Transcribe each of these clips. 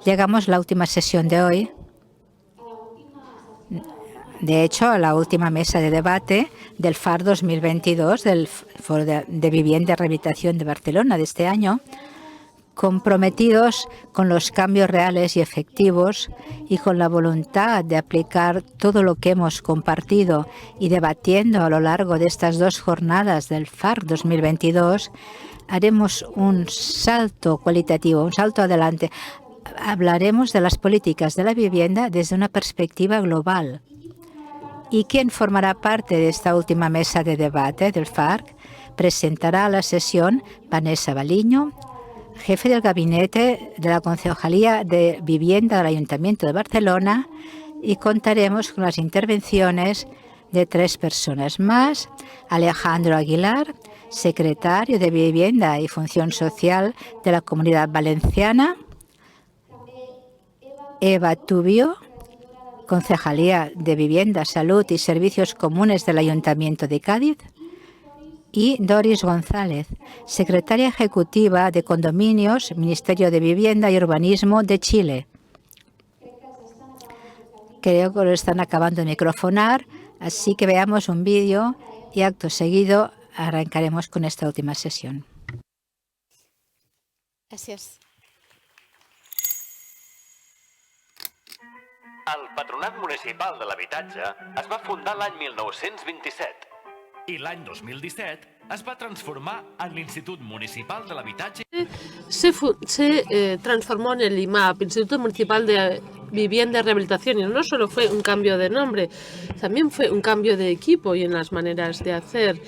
Llegamos a la última sesión de hoy. De hecho, a la última mesa de debate del FAR 2022, del Foro de Vivienda y Rehabilitación de Barcelona de este año, comprometidos con los cambios reales y efectivos y con la voluntad de aplicar todo lo que hemos compartido y debatiendo a lo largo de estas 2 jornadas del FAR 2022, haremos un salto cualitativo, un salto adelante. Hablaremos de las políticas de la vivienda desde una perspectiva global. ¿Y quién formará parte de esta última mesa de debate del FAR? Presentará la sesión Vanessa Baliño, jefe del gabinete de la Concejalía de Vivienda del Ayuntamiento de Barcelona, y contaremos con las intervenciones de 3 personas más: Alejandro Aguilar, secretario de Vivienda y Función Social de la Comunidad Valenciana; Eva Tubio, Concejalía de Vivienda, Salud y Servicios Comunes del Ayuntamiento de Cádiz; y Doris González, secretaria ejecutiva de Condominios, Ministerio de Vivienda y Urbanismo de Chile. Creo que lo están acabando de microfonar, así que veamos un vídeo y acto seguido arrancaremos con esta última sesión. Gràcies. El Patronat Municipal de l'Habitatge es va fundar l'any 1927 i l'any 2017 es va transformar en l'Institut Municipal de l'Habitatge. Se transformó en el IMAP, Instituto Municipal de Vivienda y Rehabilitación, y no solo fue un cambio de nombre, también fue un cambio de equipo y en las maneras de hacer.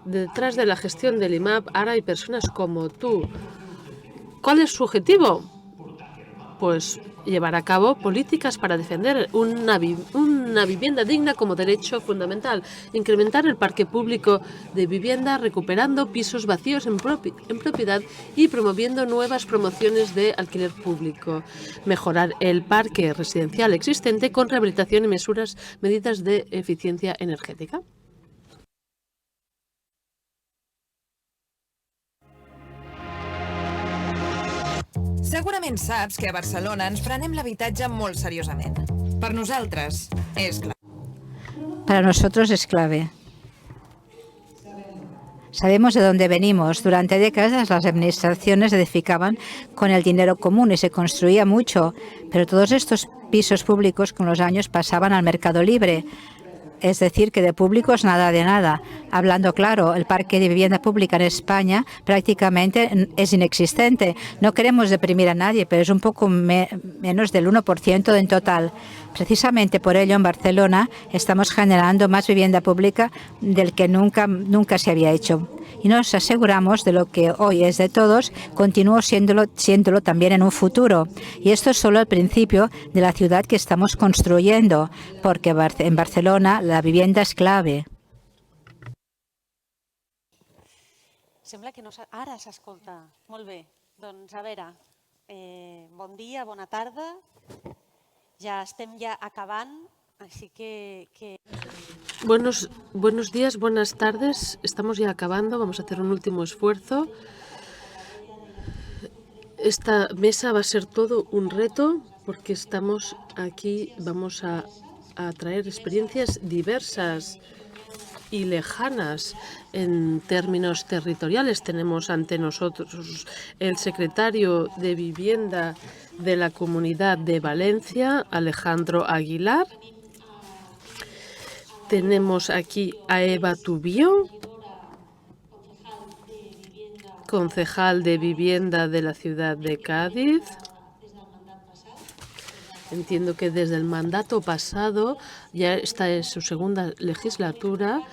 Detrás de la gestión del IMAP ahora hay personas como tú. ¿Cuál es su objetivo? Pues llevar a cabo políticas para defender una vivienda digna como derecho fundamental, incrementar el parque público de vivienda, recuperando pisos vacíos en propiedad y promoviendo nuevas promociones de alquiler público, mejorar el parque residencial existente con rehabilitación y medidas de eficiencia energética. Segurament saps que a Barcelona ens prenem l'habitatge molt seriosament. Per nosaltres, és clar. Para nosotros es clave. Sabemos de dónde venimos. Durante décadas las administraciones edificaban con el dinero común y se construía mucho, pero todos estos pisos públicos con los años pasaban al mercado libre. Es decir, que de públicos nada de nada. Hablando claro, el parque de vivienda pública en España prácticamente es inexistente. No queremos deprimir a nadie, pero es un poco menos del 1% en total. Precisamente por ello, en Barcelona estamos generando más vivienda pública del que nunca se había hecho. Y nos aseguramos de lo que hoy es de todos, continúe siéndolo también en un futuro. Y esto es solo el principio de la ciudad que estamos construyendo, porque en Barcelona la vivienda és clave. Sembla que no ara s'escolta. Molt bé. Doncs a veure, bon dia, bona tarda. Ja estem acabant, así que... Buenos días, buenas tardes. Estamos ya acabando, vamos a hacer un último esfuerzo. Esta mesa va a ser todo un reto porque estamos aquí, vamos a traer experiencias diversas y lejanas en términos territoriales. Tenemos ante nosotros el secretario de Vivienda de la Comunidad de Valencia, Alejandro Aguilar. Tenemos aquí a Eva Tubio, concejal de Vivienda de la ciudad de Cádiz. Entiendo que desde el mandato pasado, ya esta es su segunda legislatura.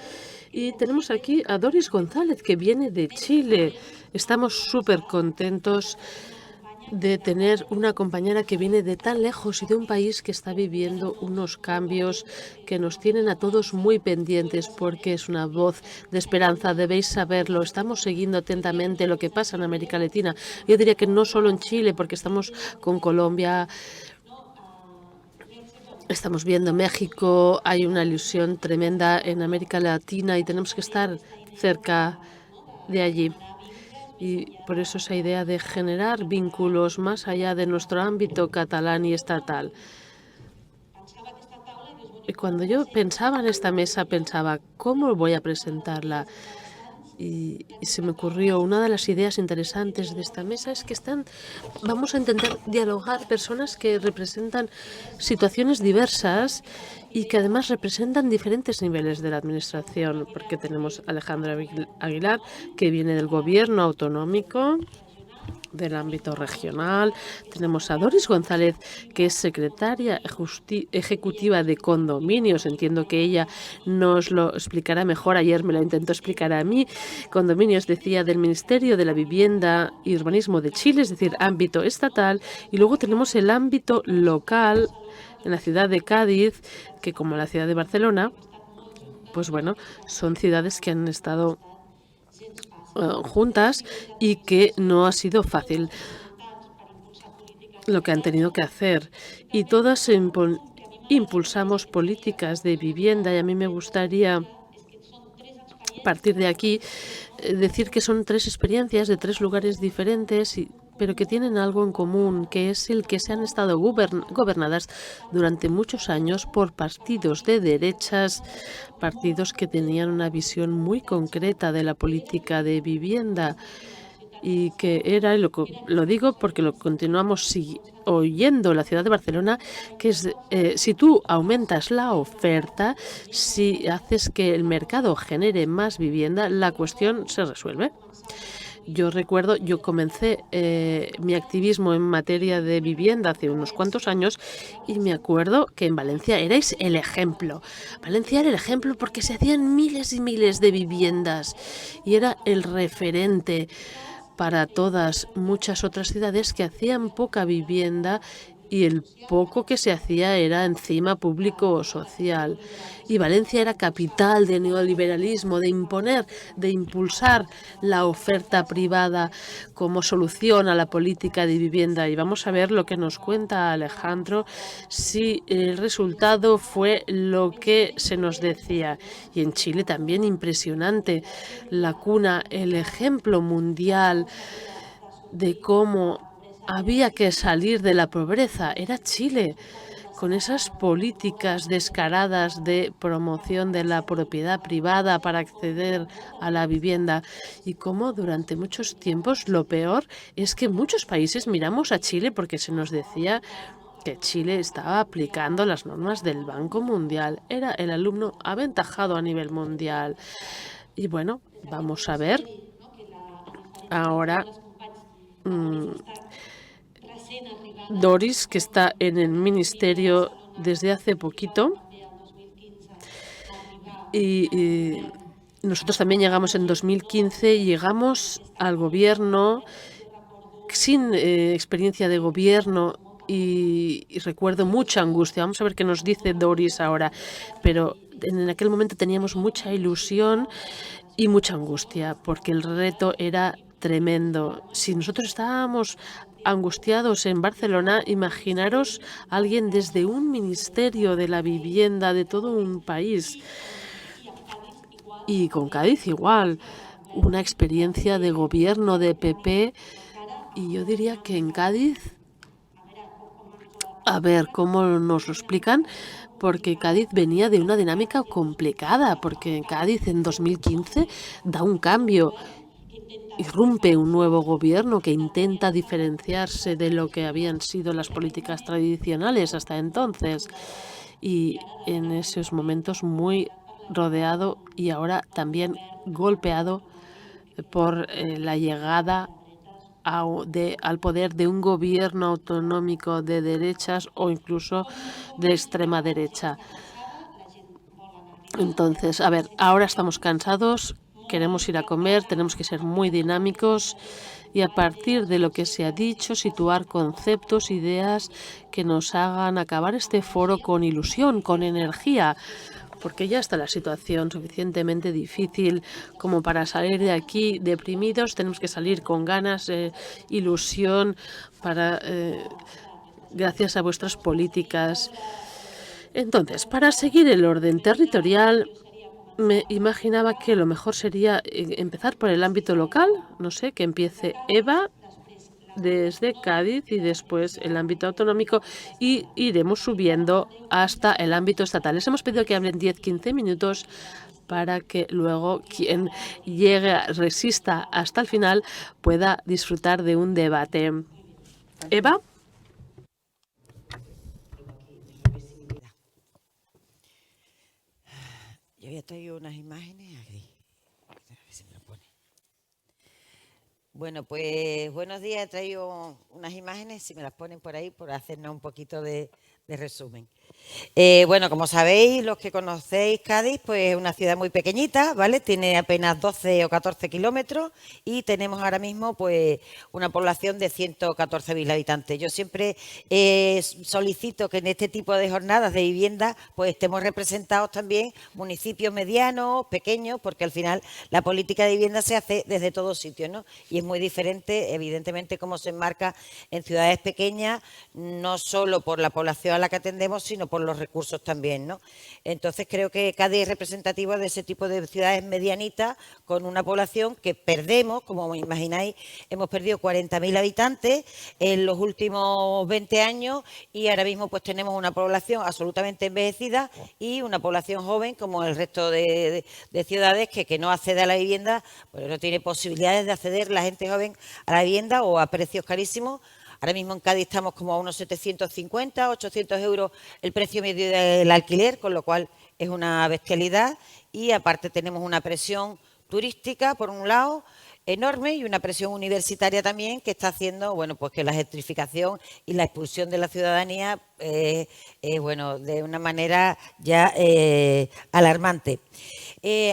Y tenemos aquí a Doris González, que viene de Chile. Estamos súper contentos de tener una compañera que viene de tan lejos y de un país que está viviendo unos cambios que nos tienen a todos muy pendientes, porque es una voz de esperanza, debéis saberlo. Estamos siguiendo atentamente lo que pasa en América Latina. Yo diría que no solo en Chile, porque estamos con Colombia, estamos viendo México, hay una ilusión tremenda en América Latina y tenemos que estar cerca de allí. Y por eso esa idea de generar vínculos más allá de nuestro ámbito catalán y estatal. Y cuando yo pensaba en esta mesa, pensaba, ¿cómo voy a presentarla? Y se me ocurrió una de las ideas interesantes de esta mesa es que vamos a intentar dialogar personas que representan situaciones diversas y que además representan diferentes niveles de la administración, porque tenemos a Alejandra Aguilar, que viene del gobierno autonómico, del ámbito regional. Tenemos a Doris González, que es secretaria ejecutiva de Condominios. Entiendo que ella nos lo explicará mejor. Ayer me lo intentó explicar a mí. Condominios, decía, del Ministerio de la Vivienda y Urbanismo de Chile, es decir, ámbito estatal. Y luego tenemos el ámbito local en la ciudad de Cádiz, que como la ciudad de Barcelona, pues bueno, son ciudades que han estado juntas y que no ha sido fácil lo que han tenido que hacer. Y todas impulsamos políticas de vivienda y a mí me gustaría partir de aquí decir que son 3 experiencias de 3 lugares diferentes pero que tienen algo en común, que es el que se han estado gobernadas durante muchos años por partidos de derechas, partidos que tenían una visión muy concreta de la política de vivienda y que era, y lo digo porque lo continuamos oyendo en la ciudad de Barcelona, que es si tú aumentas la oferta, si haces que el mercado genere más vivienda, la cuestión se resuelve. Yo recuerdo, yo comencé mi activismo en materia de vivienda hace unos cuantos años y me acuerdo que en Valencia erais el ejemplo. Valencia era el ejemplo porque se hacían miles y miles de viviendas y era el referente para muchas otras ciudades que hacían poca vivienda y el poco que se hacía era encima público o social. Y Valencia era capital de neoliberalismo, de imponer, de impulsar la oferta privada como solución a la política de vivienda. Y vamos a ver lo que nos cuenta Alejandro, si el resultado fue lo que se nos decía. Y en Chile también impresionante, la cuna, el ejemplo mundial de cómo había que salir de la pobreza, era Chile, con esas políticas descaradas de promoción de la propiedad privada para acceder a la vivienda y cómo durante muchos tiempos lo peor es que muchos países miramos a Chile porque se nos decía que Chile estaba aplicando las normas del Banco Mundial, era el alumno aventajado a nivel mundial. Y bueno, vamos a ver ahora Doris, que está en el ministerio desde hace poquito, y nosotros también llegamos en 2015 y llegamos al gobierno sin experiencia de gobierno y recuerdo mucha angustia. Vamos a ver qué nos dice Doris ahora, pero en aquel momento teníamos mucha ilusión y mucha angustia porque el reto era tremendo. Si nosotros estábamos angustiados en Barcelona, imaginaros a alguien desde un ministerio de la vivienda de todo un país. Y con Cádiz igual, una experiencia de gobierno de PP. Y yo diría que en Cádiz, a ver cómo nos lo explican, porque Cádiz venía de una dinámica complicada, porque Cádiz en 2015 da un cambio. Irrumpe un nuevo gobierno que intenta diferenciarse de lo que habían sido las políticas tradicionales hasta entonces y en esos momentos muy rodeado y ahora también golpeado por la llegada al poder de un gobierno autonómico de derechas o incluso de extrema derecha. Entonces, a ver, ahora estamos cansados. Queremos ir a comer, tenemos que ser muy dinámicos y a partir de lo que se ha dicho, situar conceptos, ideas que nos hagan acabar este foro con ilusión, con energía, porque ya está la situación suficientemente difícil como para salir de aquí deprimidos. Tenemos que salir con ganas, ilusión, gracias a vuestras políticas. Entonces, para seguir el orden territorial, me imaginaba que lo mejor sería empezar por el ámbito local, no sé, que empiece Eva desde Cádiz y después el ámbito autonómico y iremos subiendo hasta el ámbito estatal. Les hemos pedido que hablen 10-15 minutos para que luego quien llegue, resista hasta el final, pueda disfrutar de un debate. Eva. Yo había traído unas imágenes aquí. A ver si me lo pone. Bueno, pues buenos días. He traído unas imágenes, si me las ponen por ahí, por hacernos un poquito de resumen. Bueno, como sabéis, los que conocéis Cádiz, pues es una ciudad muy pequeñita, ¿vale? Tiene apenas 12 o 14 kilómetros y tenemos ahora mismo pues una población de 114.000 habitantes. Yo siempre solicito que en este tipo de jornadas de vivienda pues estemos representados también municipios medianos, pequeños, porque al final la política de vivienda se hace desde todos sitios, ¿no? Y es muy diferente, evidentemente, cómo se enmarca en ciudades pequeñas, no solo por la población a la que atendemos, sino por los recursos también, ¿no? Entonces creo que Cádiz es representativo de ese tipo de ciudades medianitas con una población que perdemos, como imagináis, hemos perdido 40.000 habitantes en los últimos 20 años y ahora mismo pues tenemos una población absolutamente envejecida y una población joven como el resto de ciudades que no accede a la vivienda, pues no tiene posibilidades de acceder la gente joven a la vivienda o a precios carísimos. Ahora mismo en Cádiz estamos como a unos 750, 800 euros el precio medio del alquiler, con lo cual es una bestialidad. Y aparte tenemos una presión turística, por un lado, enorme y una presión universitaria también que está haciendo, bueno, pues que la gentrificación y la expulsión de la ciudadanía, bueno, de una manera ya alarmante.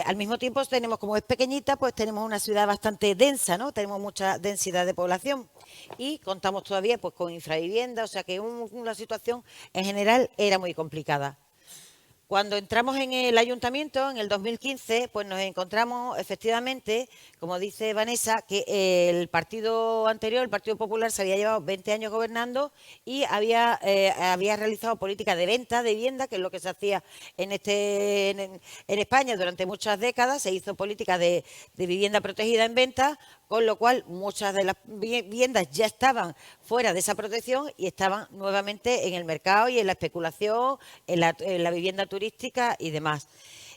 Al mismo tiempo tenemos, como es pequeñita, pues tenemos una ciudad bastante densa, ¿no? Tenemos mucha densidad de población y contamos todavía pues con infravivienda, o sea que la situación en general era muy complicada. Cuando entramos en el ayuntamiento, en el 2015, pues nos encontramos efectivamente, como dice Vanessa, que el partido anterior, el Partido Popular, se había llevado 20 años gobernando y había realizado políticas de venta de vivienda, que es lo que se hacía en España durante muchas décadas. Se hizo política de vivienda protegida en venta, con lo cual muchas de las viviendas ya estaban fuera de esa protección y estaban nuevamente en el mercado y en la especulación, en la vivienda turística y demás.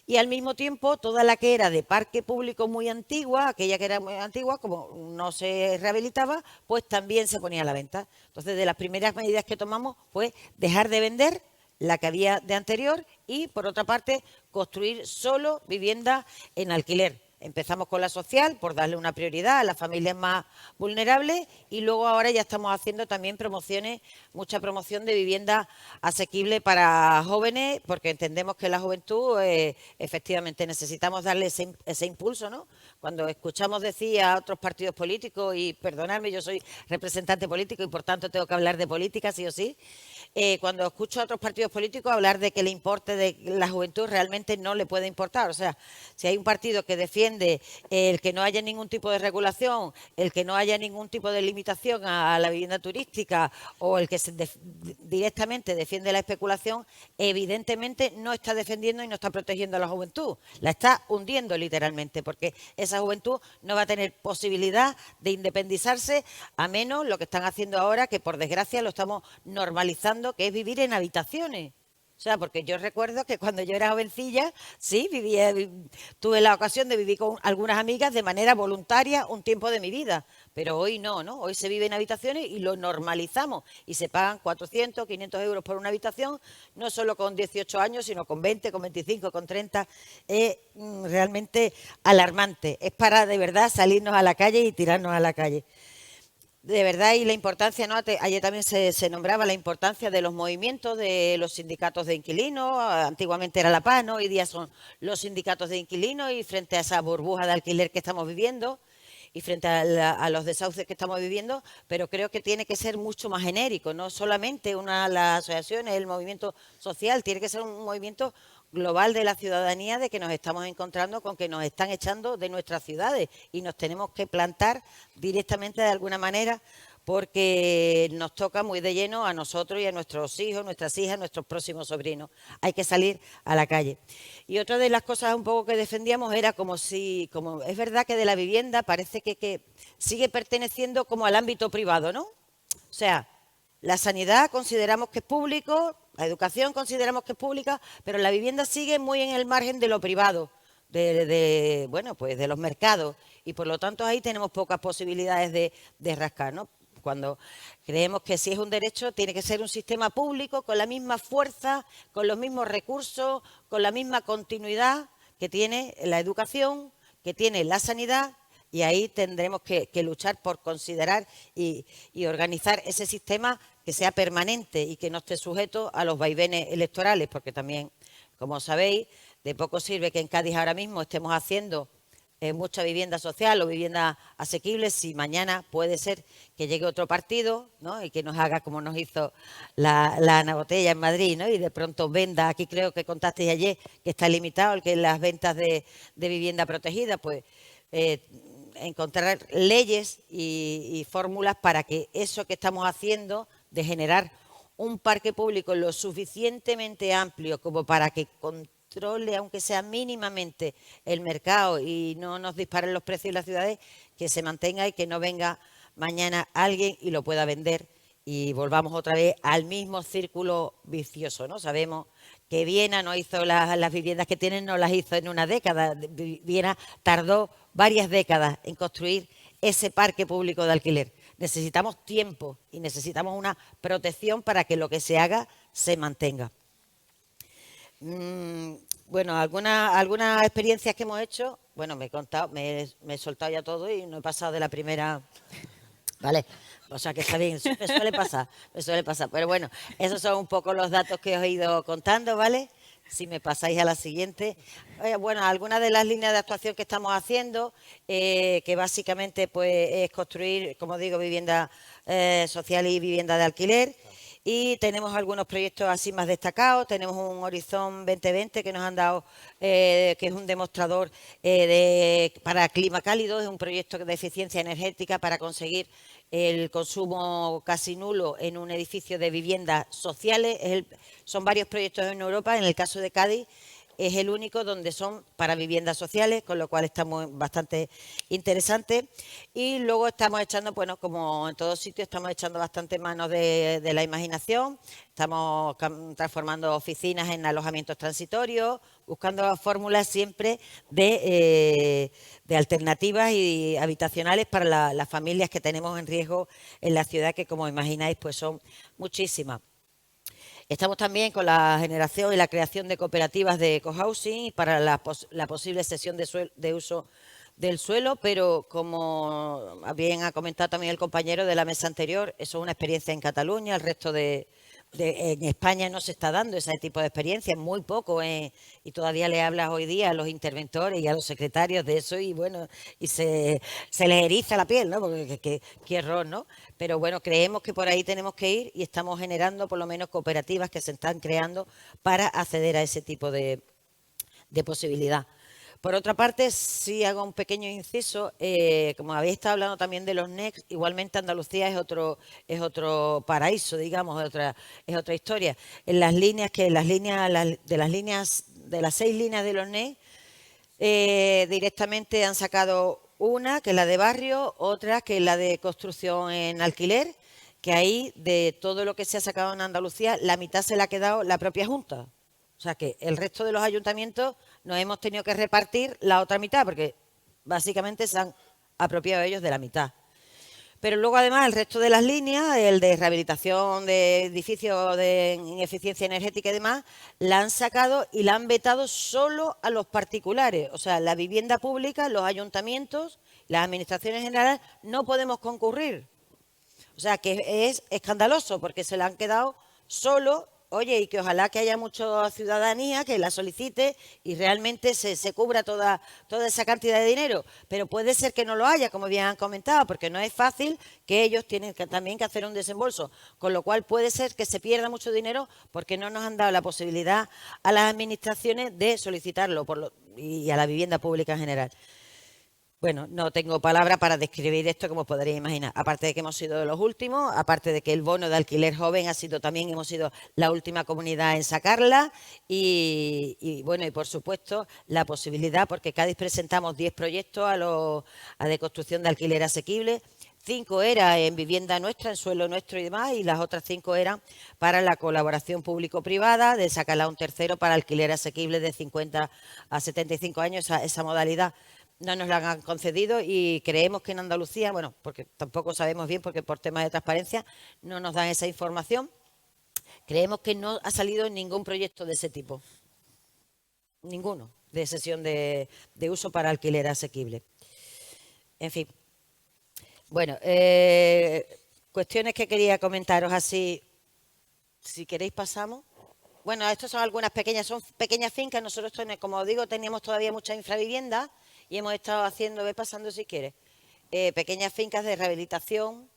Y al mismo tiempo, toda la que era de parque público muy antigua, aquella que era muy antigua, como no se rehabilitaba, pues también se ponía a la venta. Entonces, de las primeras medidas que tomamos fue dejar de vender la que había de anterior y, por otra parte, construir solo vivienda en alquiler. Empezamos con la social por darle una prioridad a las familias más vulnerables y luego ahora ya estamos haciendo también promociones, mucha promoción de vivienda asequible para jóvenes, porque entendemos que la juventud efectivamente necesitamos darle ese impulso, ¿no? Cuando escuchamos decir a otros partidos políticos, y perdonadme, yo soy representante político y por tanto tengo que hablar de política sí o sí, cuando escucho a otros partidos políticos hablar de que le importe de la juventud, realmente no le puede importar. O sea, si hay un partido que defiende el que no haya ningún tipo de regulación, el que no haya ningún tipo de limitación a la vivienda turística o el que directamente defiende la especulación, evidentemente no está defendiendo y no está protegiendo a la juventud. La está hundiendo literalmente, porque esa juventud no va a tener posibilidad de independizarse a menos lo que están haciendo ahora, que por desgracia lo estamos normalizando, que es vivir en habitaciones. O sea, porque yo recuerdo que cuando yo era jovencilla, sí, tuve la ocasión de vivir con algunas amigas de manera voluntaria un tiempo de mi vida, pero hoy no, ¿no? Hoy se vive en habitaciones y lo normalizamos y se pagan 400, 500 euros por una habitación, no solo con 18 años, sino con 20, con 25, con 30. Es realmente alarmante. Es para, de verdad, salirnos a la calle y tirarnos a la calle. De verdad, y la importancia, ¿no? Ayer también se nombraba la importancia de los movimientos de los sindicatos de inquilinos. Antiguamente era la Paz, ¿no? Hoy día son los sindicatos de inquilinos y frente a esa burbuja de alquiler que estamos viviendo y frente a los desahucios que estamos viviendo, pero creo que tiene que ser mucho más genérico, no solamente las asociaciones, el movimiento social, tiene que ser un movimiento global de la ciudadanía, de que nos estamos encontrando con que nos están echando de nuestras ciudades y nos tenemos que plantar directamente de alguna manera porque nos toca muy de lleno a nosotros y a nuestros hijos, nuestras hijas, nuestros próximos sobrinos. Hay que salir a la calle. Y otra de las cosas un poco que defendíamos era como es verdad que de la vivienda parece que sigue perteneciendo como al ámbito privado, ¿no? O sea, la sanidad consideramos que es público, la educación consideramos que es pública, pero la vivienda sigue muy en el margen de lo privado, bueno, pues de los mercados, y por lo tanto ahí tenemos pocas posibilidades de rascar, ¿no? Cuando creemos que si es un derecho tiene que ser un sistema público con la misma fuerza, con los mismos recursos, con la misma continuidad que tiene la educación, que tiene la sanidad, y ahí tendremos que luchar por considerar y organizar ese sistema que sea permanente y que no esté sujeto a los vaivenes electorales, porque también, como sabéis, de poco sirve que en Cádiz ahora mismo estemos haciendo mucha vivienda social o vivienda asequible si mañana puede ser que llegue otro partido, ¿no? Y que nos haga como nos hizo la Ana Botella en Madrid, ¿no? Y de pronto venda, aquí creo que contasteis ayer que está limitado el que las ventas de vivienda protegida, pues encontrar leyes y fórmulas para que eso que estamos haciendo de generar un parque público lo suficientemente amplio como para que controle, aunque sea mínimamente, el mercado y no nos disparen los precios en las ciudades, que se mantenga y que no venga mañana alguien y lo pueda vender y volvamos otra vez al mismo círculo vicioso, ¿no? Sabemos que Viena no hizo las viviendas que tienen, no las hizo en una década. Viena tardó varias décadas en construir ese parque público de alquiler. Necesitamos tiempo y necesitamos una protección para que lo que se haga se mantenga. Bueno, algunas experiencias que hemos hecho, bueno, me he soltado ya todo y no he pasado de la primera, ¿vale? O sea que está bien, me suele pasar. Pero bueno, esos son un poco los datos que os he ido contando, ¿vale? Si me pasáis a la siguiente. Bueno, algunas de las líneas de actuación que estamos haciendo, que básicamente pues es construir, como digo, vivienda social y vivienda de alquiler. Y tenemos algunos proyectos así más destacados. Tenemos un Horizon 2020 que nos han dado, que es un demostrador para clima cálido. Es un proyecto de eficiencia energética para conseguir el consumo casi nulo en un edificio de viviendas sociales. Son varios proyectos en Europa. En el caso de Cádiz es el único donde son para viviendas sociales, con lo cual está bastante interesante. Y luego estamos echando, bueno, como en todos sitios, estamos echando bastante manos de la imaginación. Estamos transformando oficinas en alojamientos transitorios, buscando fórmulas siempre de alternativas y habitacionales para las familias que tenemos en riesgo en la ciudad, que como imagináis, pues son muchísimas. Estamos también con la generación y la creación de cooperativas de cohousing para la posible cesión de uso del suelo, pero como bien ha comentado también el compañero de la mesa anterior, eso es una experiencia en Cataluña, el resto en España no se está dando ese tipo de experiencias, muy poco, y todavía le hablas hoy día a los interventores y a los secretarios de eso y bueno, y se les eriza la piel, ¿no? Porque qué error, ¿no? Pero bueno, creemos que por ahí tenemos que ir y estamos generando por lo menos cooperativas que se están creando para acceder a ese tipo de posibilidad. Por otra parte, sí hago un pequeño inciso, como habéis estado hablando también de los NECs, igualmente Andalucía es otro paraíso, digamos, es otra historia. En las líneas de las 6 líneas de los NEC, directamente han sacado una, que es la de barrio, otra que es la de construcción en alquiler, que ahí de todo lo que se ha sacado en Andalucía, la mitad se la ha quedado la propia Junta. O sea que el resto de los ayuntamientos nos hemos tenido que repartir la otra mitad, porque básicamente se han apropiado ellos de la mitad. Pero luego además el resto de las líneas, el de rehabilitación de edificios en eficiencia energética y demás, la han sacado y la han vetado solo a los particulares. O sea, la vivienda pública, los ayuntamientos, las administraciones generales no podemos concurrir. O sea que es escandaloso porque se la han quedado solo. Oye, y que ojalá que haya mucha ciudadanía que la solicite y realmente se cubra toda esa cantidad de dinero. Pero puede ser que no lo haya, como bien han comentado, porque no es fácil, que ellos tienen también que hacer un desembolso. Con lo cual puede ser que se pierda mucho dinero porque no nos han dado la posibilidad a las administraciones de solicitarlo y a la vivienda pública en general. Bueno, no tengo palabra para describir esto, como podréis imaginar. Aparte de que hemos sido de los últimos, aparte de que el bono de alquiler joven hemos sido la última comunidad en sacarla y bueno, y por supuesto la posibilidad, porque Cádiz presentamos 10 proyectos a de construcción de alquiler asequible. 5 eran en vivienda nuestra, en suelo nuestro y demás, y las otras 5 eran para la colaboración público-privada, de sacarla a un tercero para alquiler asequible de 50 a 75 años, esa modalidad. No nos la han concedido y creemos que en Andalucía, bueno, porque tampoco sabemos bien, porque por temas de transparencia no nos dan esa información, creemos que no ha salido ningún proyecto de ese tipo. Ninguno, de cesión de uso para alquiler asequible. En fin. Bueno, cuestiones que quería comentaros así, si queréis pasamos. Bueno, estas son algunas pequeñas, son pequeñas fincas. Nosotros, como digo, teníamos todavía mucha infravivienda y hemos estado haciendo, ve pasando si quieres, pequeñas fincas de rehabilitación,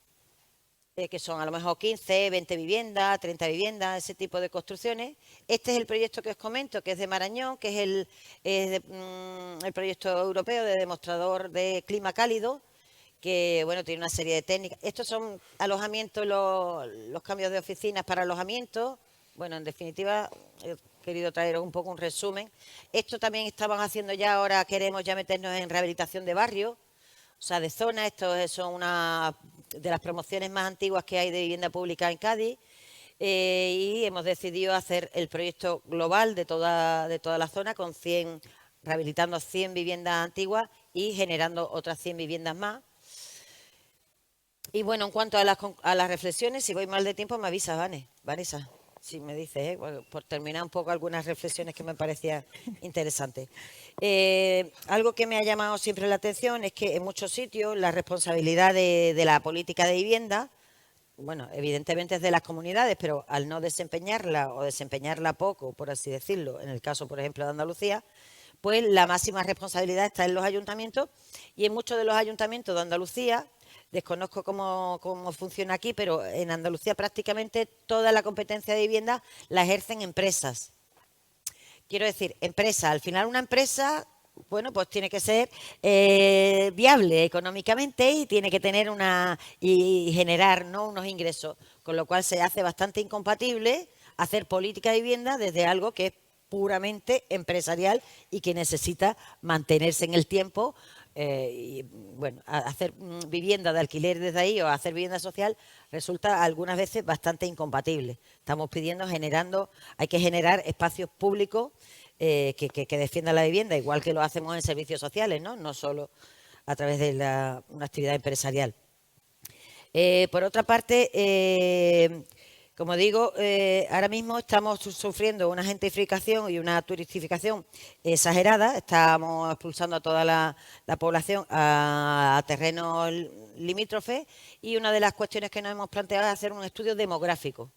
que son a lo mejor 15, 20 viviendas, 30 viviendas, ese tipo de construcciones. Este es el proyecto que os comento, que es de Marañón, que es el proyecto europeo de demostrador de clima cálido, que bueno, tiene una serie de técnicas. Estos son alojamientos, los cambios de oficinas para alojamientos. Bueno, en definitiva, he querido traeros un poco un resumen. Esto también estaban haciendo ya, ahora queremos ya meternos en rehabilitación de barrio, o sea, de zona. Esto son una de las promociones más antiguas que hay de vivienda pública en Cádiz. Y hemos decidido hacer el proyecto global de toda la zona, con rehabilitando 100 viviendas antiguas y generando otras 100 viviendas más. Y bueno, en cuanto a las reflexiones, si voy mal de tiempo me avisas, Vanessa, si me dices, por terminar un poco algunas reflexiones que me parecían interesantes. Algo que me ha llamado siempre la atención es que en muchos sitios la responsabilidad de la política de vivienda, bueno, evidentemente es de las comunidades, pero al no desempeñarla o desempeñarla poco, por así decirlo, en el caso, por ejemplo, de Andalucía, pues la máxima responsabilidad está en los ayuntamientos, y en muchos de los ayuntamientos de Andalucía, desconozco cómo funciona aquí, pero en Andalucía prácticamente toda la competencia de vivienda la ejercen empresas. Quiero decir, empresas. Al final una empresa, bueno, pues tiene que ser viable económicamente y tiene que tener y generar, ¿no?, unos ingresos. Con lo cual se hace bastante incompatible hacer política de vivienda desde algo que es puramente empresarial y que necesita mantenerse en el tiempo. Y bueno, hacer vivienda de alquiler desde ahí o hacer vivienda social resulta algunas veces bastante incompatible. Estamos hay que generar espacios públicos que defiendan la vivienda, igual que lo hacemos en servicios sociales, no solo a través de una actividad empresarial. Por otra parte, como digo, ahora mismo estamos sufriendo una gentrificación y una turistificación exagerada. Estamos expulsando a toda la población a terrenos limítrofes, y una de las cuestiones que nos hemos planteado es hacer un estudio demográfico.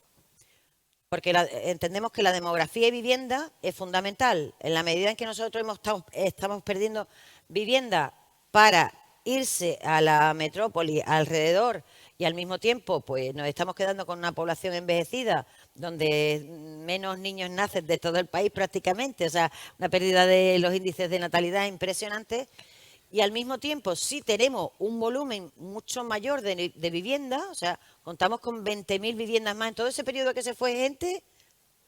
Porque entendemos que la demografía y vivienda es fundamental. En la medida en que nosotros estamos perdiendo vivienda para irse a la metrópoli alrededor, y al mismo tiempo pues nos estamos quedando con una población envejecida, donde menos niños nacen de todo el país prácticamente, o sea, una pérdida de los índices de natalidad impresionante, y al mismo tiempo sí tenemos un volumen mucho mayor de vivienda, o sea, contamos con 20.000 viviendas más. En todo ese periodo que se fue gente,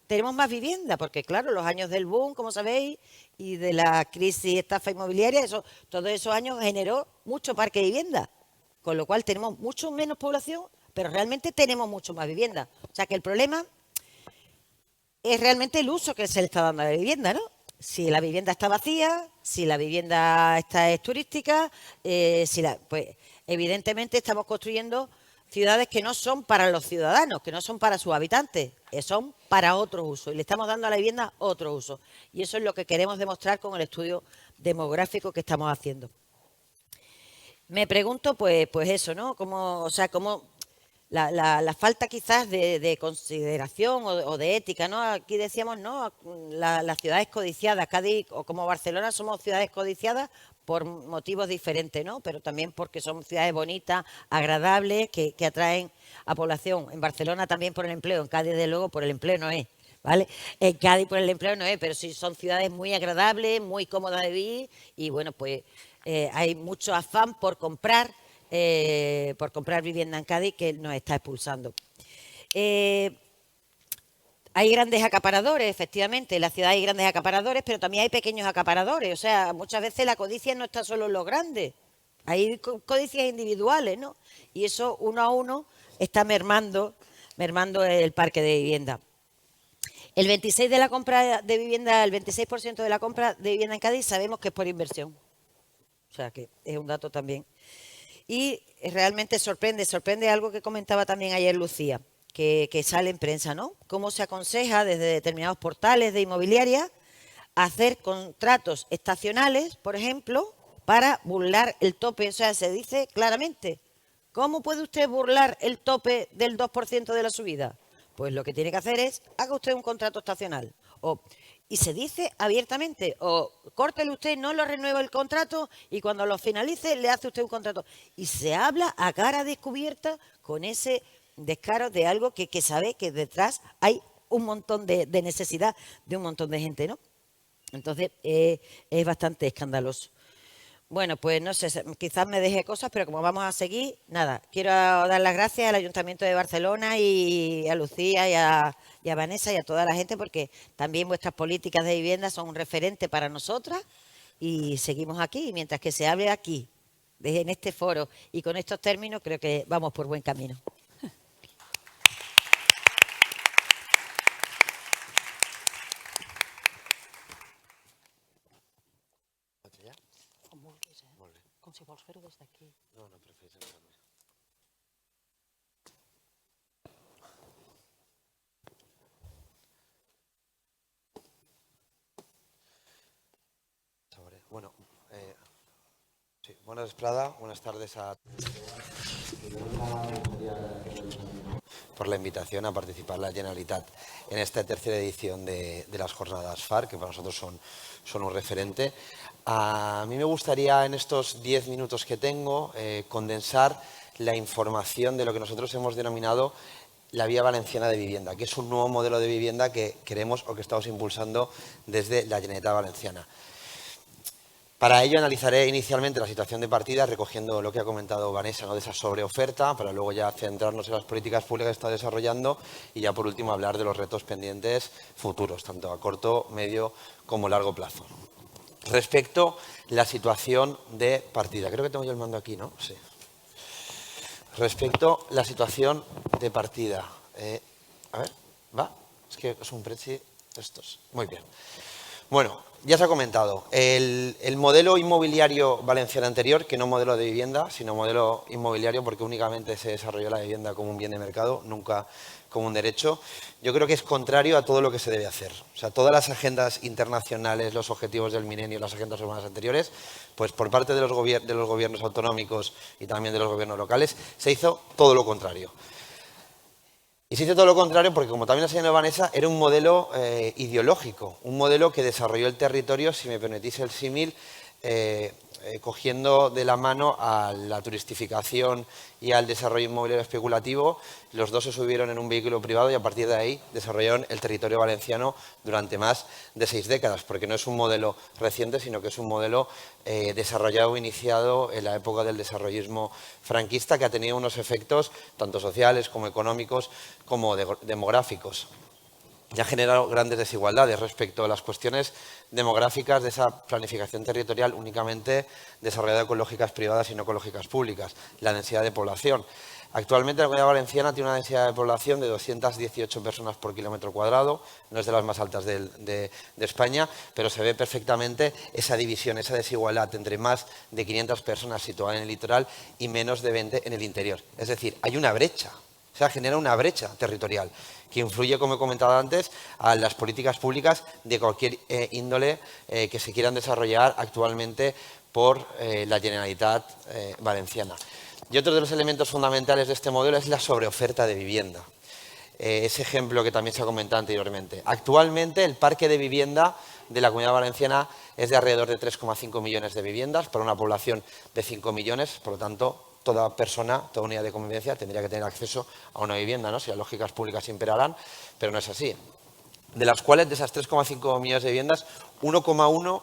tenemos más vivienda, porque claro, los años del boom, como sabéis, y de la crisis estafa inmobiliaria, todos esos años generó mucho parque de vivienda, con lo cual tenemos mucho menos población, pero realmente tenemos mucho más vivienda. O sea que el problema es realmente el uso que se le está dando a la vivienda, ¿no? Si la vivienda está vacía, si la vivienda es turística, pues evidentemente estamos construyendo ciudades que no son para los ciudadanos, que no son para sus habitantes, son para otros usos, y le estamos dando a la vivienda otro uso. Y eso es lo que queremos demostrar con el estudio demográfico que estamos haciendo. Me pregunto, pues eso, ¿no? Cómo la falta quizás de consideración o de ética, ¿no? Aquí decíamos, ¿no?, las ciudades codiciadas, Cádiz o como Barcelona somos ciudades codiciadas por motivos diferentes, ¿no? Pero también porque son ciudades bonitas, agradables, que atraen a población. En Barcelona también por el empleo, en Cádiz desde luego por el empleo no es, ¿vale? En Cádiz por el empleo no es, pero sí son ciudades muy agradables, muy cómodas de vivir, y bueno, pues hay mucho afán por comprar vivienda en Cádiz que nos está expulsando. Hay grandes acaparadores, efectivamente, en la ciudad hay grandes acaparadores, pero también hay pequeños acaparadores. O sea, muchas veces la codicia no está solo en los grandes, hay codicias individuales, ¿no? Y eso uno a uno está mermando el parque de vivienda. El 26% de la compra de vivienda en Cádiz sabemos que es por inversión. O sea, que es un dato también. Y realmente sorprende algo que comentaba también ayer Lucía, que sale en prensa, ¿no? Cómo se aconseja desde determinados portales de inmobiliaria hacer contratos estacionales, por ejemplo, para burlar el tope. O sea, se dice claramente, ¿cómo puede usted burlar el tope del 2% de la subida? Pues lo que tiene que hacer es, haga usted un contrato estacional. Y se dice abiertamente, o córtele usted, no lo renueva el contrato y cuando lo finalice le hace usted un contrato. Y se habla a cara descubierta con ese descaro de algo que sabe que detrás hay un montón de necesidad de un montón de gente, ¿no? Entonces, es bastante escandaloso. Bueno, pues no sé, quizás me deje cosas, pero como vamos a seguir, nada, quiero dar las gracias al Ayuntamiento de Barcelona y a Lucía y a Vanessa y a toda la gente, porque también vuestras políticas de vivienda son un referente para nosotras y seguimos aquí. Y mientras que se hable aquí, en este foro y con estos términos, creo que vamos por buen camino. Com si vols fer-ho des d'aquí. No, preferís entrar-me. Bueno, sí, buenas Esprada, buenas tardes a por la invitación a participar en la Generalitat en esta tercera edición de las jornadas FAR, que para nosotros son un referente. A mí me gustaría en estos 10 minutos que tengo condensar la información de lo que nosotros hemos denominado la Vía Valenciana de Vivienda, que es un nuevo modelo de vivienda que queremos o que estamos impulsando desde la Generalitat Valenciana. Para ello analizaré inicialmente la situación de partida, recogiendo lo que ha comentado Vanessa, ¿no?, de esa sobreoferta, para luego ya centrarnos en las políticas públicas que está desarrollando y ya por último hablar de los retos pendientes futuros, tanto a corto, medio como largo plazo. Respecto a la situación de partida, creo que tengo yo el mando aquí, ¿no? Sí. Respecto a la situación de partida, a ver, ¿va? Es que es un preci estos. Muy bien. Bueno, ya se ha comentado, el modelo inmobiliario valenciano anterior, que no modelo de vivienda, sino modelo inmobiliario, porque únicamente se desarrolló la vivienda como un bien de mercado, nunca como un derecho, yo creo que es contrario a todo lo que se debe hacer. O sea, todas las agendas internacionales, los objetivos del milenio, las agendas urbanas anteriores, pues por parte de los gobiernos autonómicos y también de los gobiernos locales, se hizo todo lo contrario. Y se hizo todo lo contrario porque, como también ha señalado Vanessa, era un modelo ideológico, un modelo que desarrolló el territorio, si me permitís el símil, cogiendo de la mano a la turistificación y al desarrollo inmobiliario especulativo. Los dos se subieron en un vehículo privado y a partir de ahí desarrollaron el territorio valenciano durante más de 6 décadas, porque no es un modelo reciente, sino que es un modelo desarrollado, iniciado en la época del desarrollismo franquista, que ha tenido unos efectos tanto sociales como económicos como demográficos. Ya ha generado grandes desigualdades respecto a las cuestiones demográficas de esa planificación territorial únicamente desarrollada con lógicas privadas y no con lógicas públicas. La densidad de población. Actualmente la Comunidad Valenciana tiene una densidad de población de 218 personas por kilómetro cuadrado, no es de las más altas de España, pero se ve perfectamente esa división, esa desigualdad entre más de 500 personas situadas en el litoral y menos de 20 en el interior. Es decir, hay una brecha. O sea, genera una brecha territorial que influye, como he comentado antes, a las políticas públicas de cualquier índole que se quieran desarrollar actualmente por la Generalitat Valenciana. Y otro de los elementos fundamentales de este modelo es la sobreoferta de vivienda. Ese ejemplo que también se ha comentado anteriormente. Actualmente el parque de vivienda de la Comunidad Valenciana es de alrededor de 3,5 millones de viviendas para una población de 5 millones, por lo tanto, toda persona, toda unidad de convivencia tendría que tener acceso a una vivienda, ¿no? Si las lógicas públicas imperarán, pero no es así. De las cuales, de esas 3,5 millones de viviendas, 1,1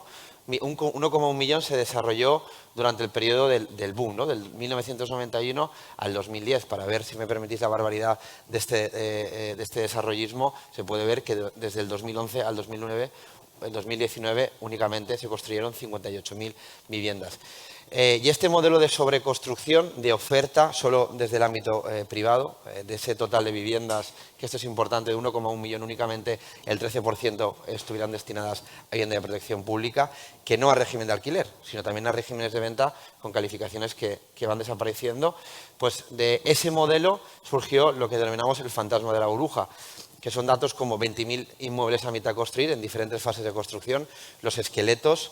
1,1 millón se desarrolló durante el periodo del boom, ¿no? Del 1991 al 2010. Para ver, si me permitís la barbaridad de este desarrollismo, se puede ver que desde el 2011 al 2019 únicamente se construyeron 58.000 viviendas. Y este modelo de sobreconstrucción, de oferta, solo desde el ámbito privado, de ese total de viviendas, que esto es importante, de 1,1 millón, únicamente el 13% estuvieran destinadas a vivienda de protección pública, que no a régimen de alquiler, sino también a regímenes de venta con calificaciones que van desapareciendo. Pues de ese modelo surgió lo que denominamos el fantasma de la burbuja, que son datos como 20.000 inmuebles a mitad construir en diferentes fases de construcción, los esqueletos.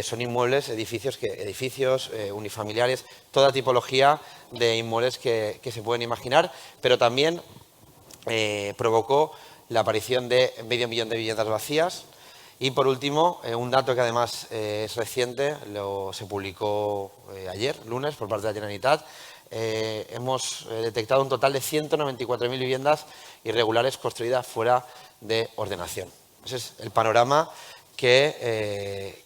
Son inmuebles, edificios unifamiliares, toda tipología de inmuebles que se pueden imaginar, pero también provocó la aparición de medio millón de viviendas vacías. Y por último, un dato que además es reciente, se publicó ayer, lunes, por parte de la Generalitat. Hemos detectado un total de 194.000 viviendas irregulares construidas fuera de ordenación. Ese es el panorama que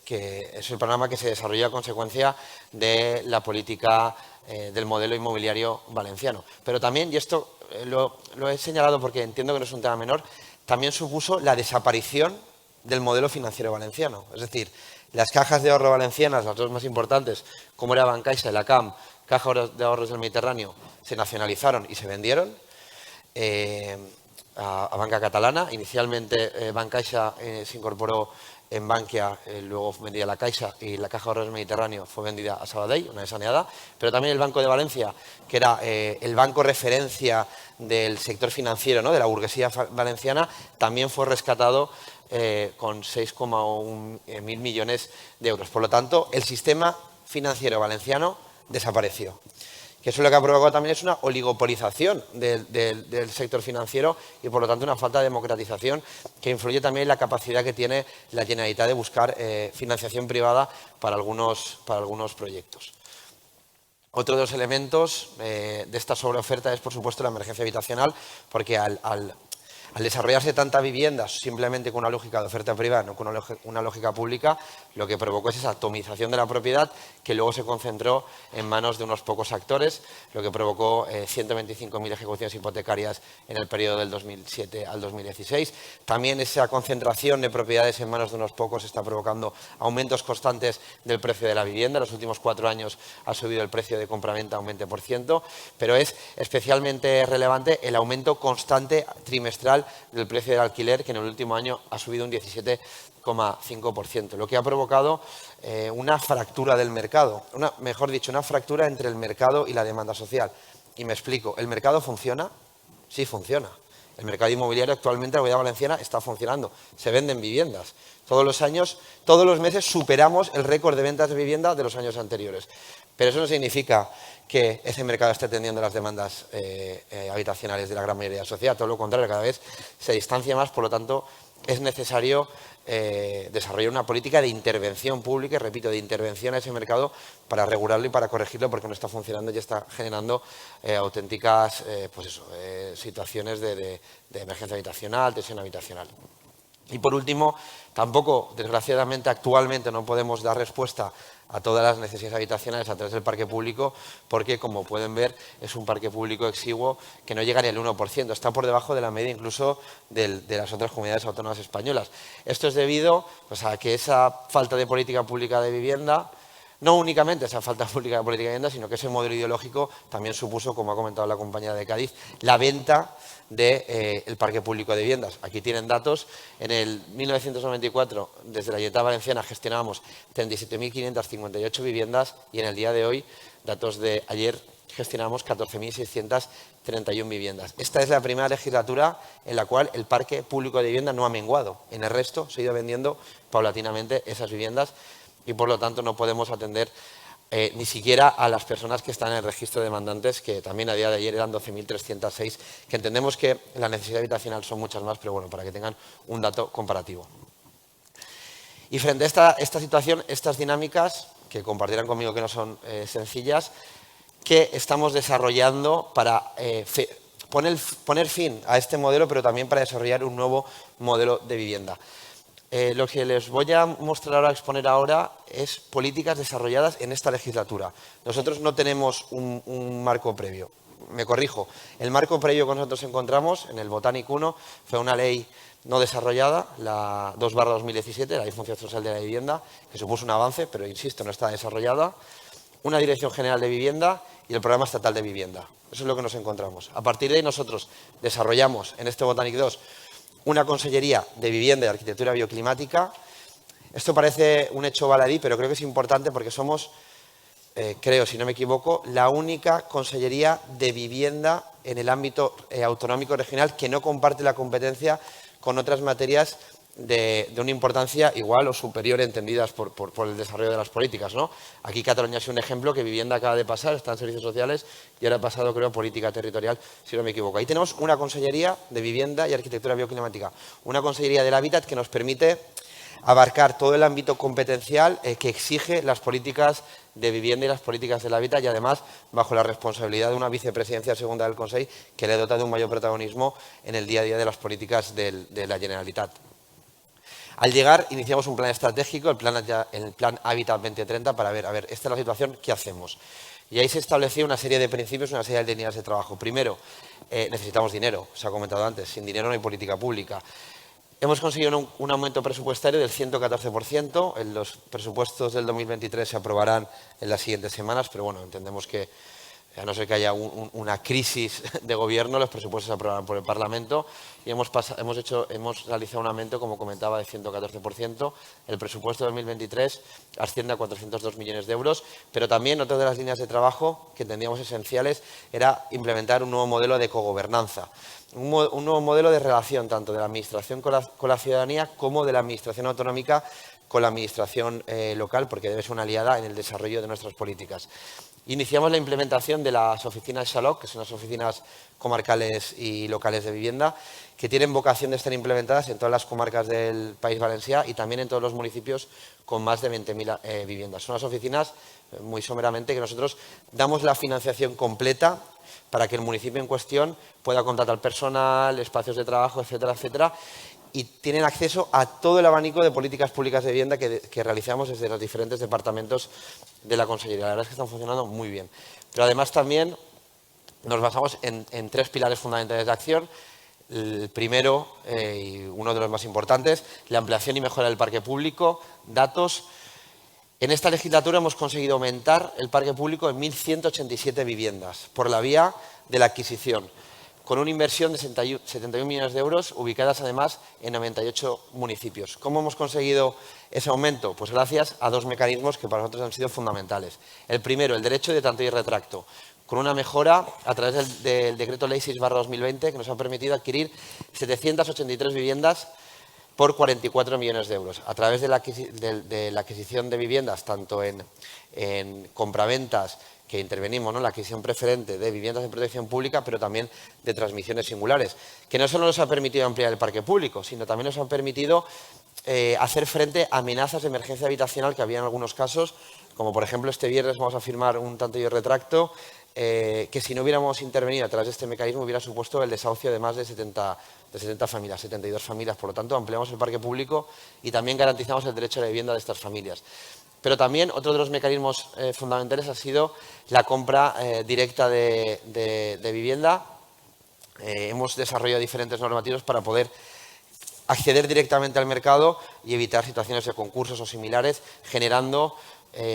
se desarrolla a consecuencia de la política del modelo inmobiliario valenciano. Pero también, y esto lo he señalado porque entiendo que no es un tema menor, también supuso la desaparición del modelo financiero valenciano. Es decir, las cajas de ahorro valencianas, las dos más importantes, como era Bancaixa y la CAM, Caja de Ahorros del Mediterráneo, se nacionalizaron y se vendieron a banca catalana. Inicialmente Bancaixa se incorporó en Bankia, luego vendía la Caixa, y la Caja de Ahorros del Mediterráneo fue vendida a Sabadell, una desaneada, pero también el Banco de Valencia, que era el banco referencia del sector financiero, ¿no?, de la burguesía valenciana, también fue rescatado con 6,1 mil millones de euros. Por lo tanto, el sistema financiero valenciano desapareció. Que eso lo que ha provocado también es una oligopolización del sector financiero y, por lo tanto, una falta de democratización que influye también en la capacidad que tiene la Generalitat de buscar financiación privada para algunos proyectos. Otro de los elementos de esta sobreoferta es, por supuesto, la emergencia habitacional, porque al desarrollarse tanta vivienda simplemente con una lógica de oferta privada, no con una lógica pública, lo que provocó es esa atomización de la propiedad que luego se concentró en manos de unos pocos actores, lo que provocó 125.000 ejecuciones hipotecarias en el periodo del 2007 al 2016. También esa concentración de propiedades en manos de unos pocos está provocando aumentos constantes del precio de la vivienda. En los últimos 4 años ha subido el precio de compraventa un 20%, pero es especialmente relevante el aumento constante trimestral del precio del alquiler, que en el último año ha subido un 17,5%, lo que ha provocado una fractura del mercado, mejor dicho, una fractura entre el mercado y la demanda social. Y me explico, ¿el mercado funciona? Sí, funciona. El mercado inmobiliario actualmente en la Comunidad Valenciana está funcionando, se venden viviendas. Todos los años, todos los meses superamos el récord de ventas de vivienda de los años anteriores. Pero eso no significa que ese mercado esté atendiendo las demandas habitacionales de la gran mayoría de la sociedad. Todo lo contrario, cada vez se distancia más, por lo tanto, es necesario desarrollar una política de intervención pública, y repito, de intervención a ese mercado para regularlo y para corregirlo, porque no está funcionando y está generando auténticas situaciones de emergencia habitacional, tensión habitacional. Y por último, tampoco, desgraciadamente, actualmente no podemos dar respuesta a todas las necesidades habitacionales a través del parque público, porque, como pueden ver, es un parque público exiguo que no llega ni al 1%, está por debajo de la media incluso de las otras comunidades autónomas españolas. Esto es debido a que esa falta de política pública de vivienda, no únicamente esa falta de política de vivienda, sino que ese modelo ideológico también supuso, como ha comentado la compañera de Cádiz, la venta del parque público de viviendas. Aquí tienen datos. En el 1994, desde la Generalitat Valenciana, gestionábamos 37.558 viviendas y en el día de hoy, datos de ayer, gestionamos 14.631 viviendas. Esta es la primera legislatura en la cual el parque público de vivienda no ha menguado. En el resto se ha ido vendiendo paulatinamente esas viviendas y, por lo tanto, no podemos atender ni siquiera a las personas que están en el registro de demandantes, que también a día de ayer eran 12.306, que entendemos que la necesidad habitacional son muchas más, pero bueno, para que tengan un dato comparativo. Y frente a esta situación, estas dinámicas, que compartirán conmigo que no son sencillas, que estamos desarrollando para poner fin a este modelo, pero también para desarrollar un nuevo modelo de vivienda. Lo que les voy a mostrar ahora, exponer ahora, es políticas desarrolladas en esta legislatura. Nosotros no tenemos un marco previo. Me corrijo, el marco previo que nosotros encontramos en el Botánico 1 fue una ley no desarrollada, la 2/2017, la Ley de Función Social de la Vivienda, que supuso un avance, pero insisto, no está desarrollada, una Dirección General de Vivienda y el Programa Estatal de Vivienda. Eso es lo que nos encontramos. A partir de ahí nosotros desarrollamos en este Botánico 2 una Consellería de Vivienda y Arquitectura Bioclimática. Esto parece un hecho baladí, pero creo que es importante porque somos, creo, si no me equivoco, la única Consellería de Vivienda en el ámbito autonómico regional que no comparte la competencia con otras materias de una importancia igual o superior entendidas por el desarrollo de las políticas, ¿no? Aquí Cataluña es un ejemplo que vivienda acaba de pasar, está en servicios sociales y ahora ha pasado, creo, a política territorial, si no me equivoco. Ahí tenemos una Consellería de Vivienda y Arquitectura Bioclimática, una Consellería del Hábitat que nos permite abarcar todo el ámbito competencial que exige las políticas de vivienda y las políticas del hábitat y además bajo la responsabilidad de una vicepresidencia segunda del Consejo que le dota de un mayor protagonismo en el día a día de las políticas de la Generalitat. Al llegar iniciamos un plan estratégico, el plan Hábitat 2030 para ver, esta es la situación, ¿qué hacemos? Y ahí se estableció una serie de principios, una serie de líneas de trabajo. Primero, necesitamos dinero, se ha comentado antes, sin dinero no hay política pública. Hemos conseguido un aumento presupuestario del 114%. En los presupuestos del 2023 se aprobarán en las siguientes semanas, pero bueno, entendemos que a no ser que haya una crisis de gobierno, los presupuestos se aprobarán por el Parlamento y hemos realizado un aumento, como comentaba, de 114%. El presupuesto de 2023 asciende a 402 millones de euros, pero también otra de las líneas de trabajo que entendíamos esenciales era implementar un nuevo modelo de cogobernanza. Un nuevo modelo de relación tanto de la Administración con la ciudadanía como de la Administración autonómica con la Administración local, porque debe ser una aliada en el desarrollo de nuestras políticas. Iniciamos la implementación de las oficinas SALOC, que son las oficinas comarcales y locales de vivienda, que tienen vocación de estar implementadas en todas las comarcas del País Valencià y también en todos los municipios con más de 20.000 viviendas. Son las oficinas, muy someramente, que nosotros damos la financiación completa para que el municipio en cuestión pueda contratar personal, espacios de trabajo, etcétera, etcétera, y tienen acceso a todo el abanico de políticas públicas de vivienda que realizamos desde los diferentes departamentos de la Consellería. La verdad es que están funcionando muy bien. Pero además también nos basamos en tres pilares fundamentales de acción. El primero, y uno de los más importantes, la ampliación y mejora del parque público, datos. En esta legislatura hemos conseguido aumentar el parque público en 1.187 viviendas por la vía de la adquisición, con una inversión de 71 millones de euros, ubicadas además en 98 municipios. ¿Cómo hemos conseguido ese aumento? Pues gracias a dos mecanismos que para nosotros han sido fundamentales. El primero, el derecho de tanto y retracto, con una mejora a través del Decreto Ley 6/2020 que nos ha permitido adquirir 783 viviendas por 44 millones de euros, a través de la adquisición de viviendas, tanto en compraventas, que intervenimos, ¿no?, la adquisición preferente de viviendas de protección pública, pero también de transmisiones singulares, que no solo nos ha permitido ampliar el parque público, sino también nos ha permitido hacer frente a amenazas de emergencia habitacional que había en algunos casos, como por ejemplo este viernes vamos a firmar un tanto y retracto, que si no hubiéramos intervenido a través de este mecanismo hubiera supuesto el desahucio de más de 70 familias, 72 familias. Por lo tanto, ampliamos el parque público y también garantizamos el derecho a la vivienda de estas familias. Pero también otro de los mecanismos fundamentales ha sido la compra directa de vivienda. Hemos desarrollado diferentes normativas para poder acceder directamente al mercado y evitar situaciones de concursos o similares, generando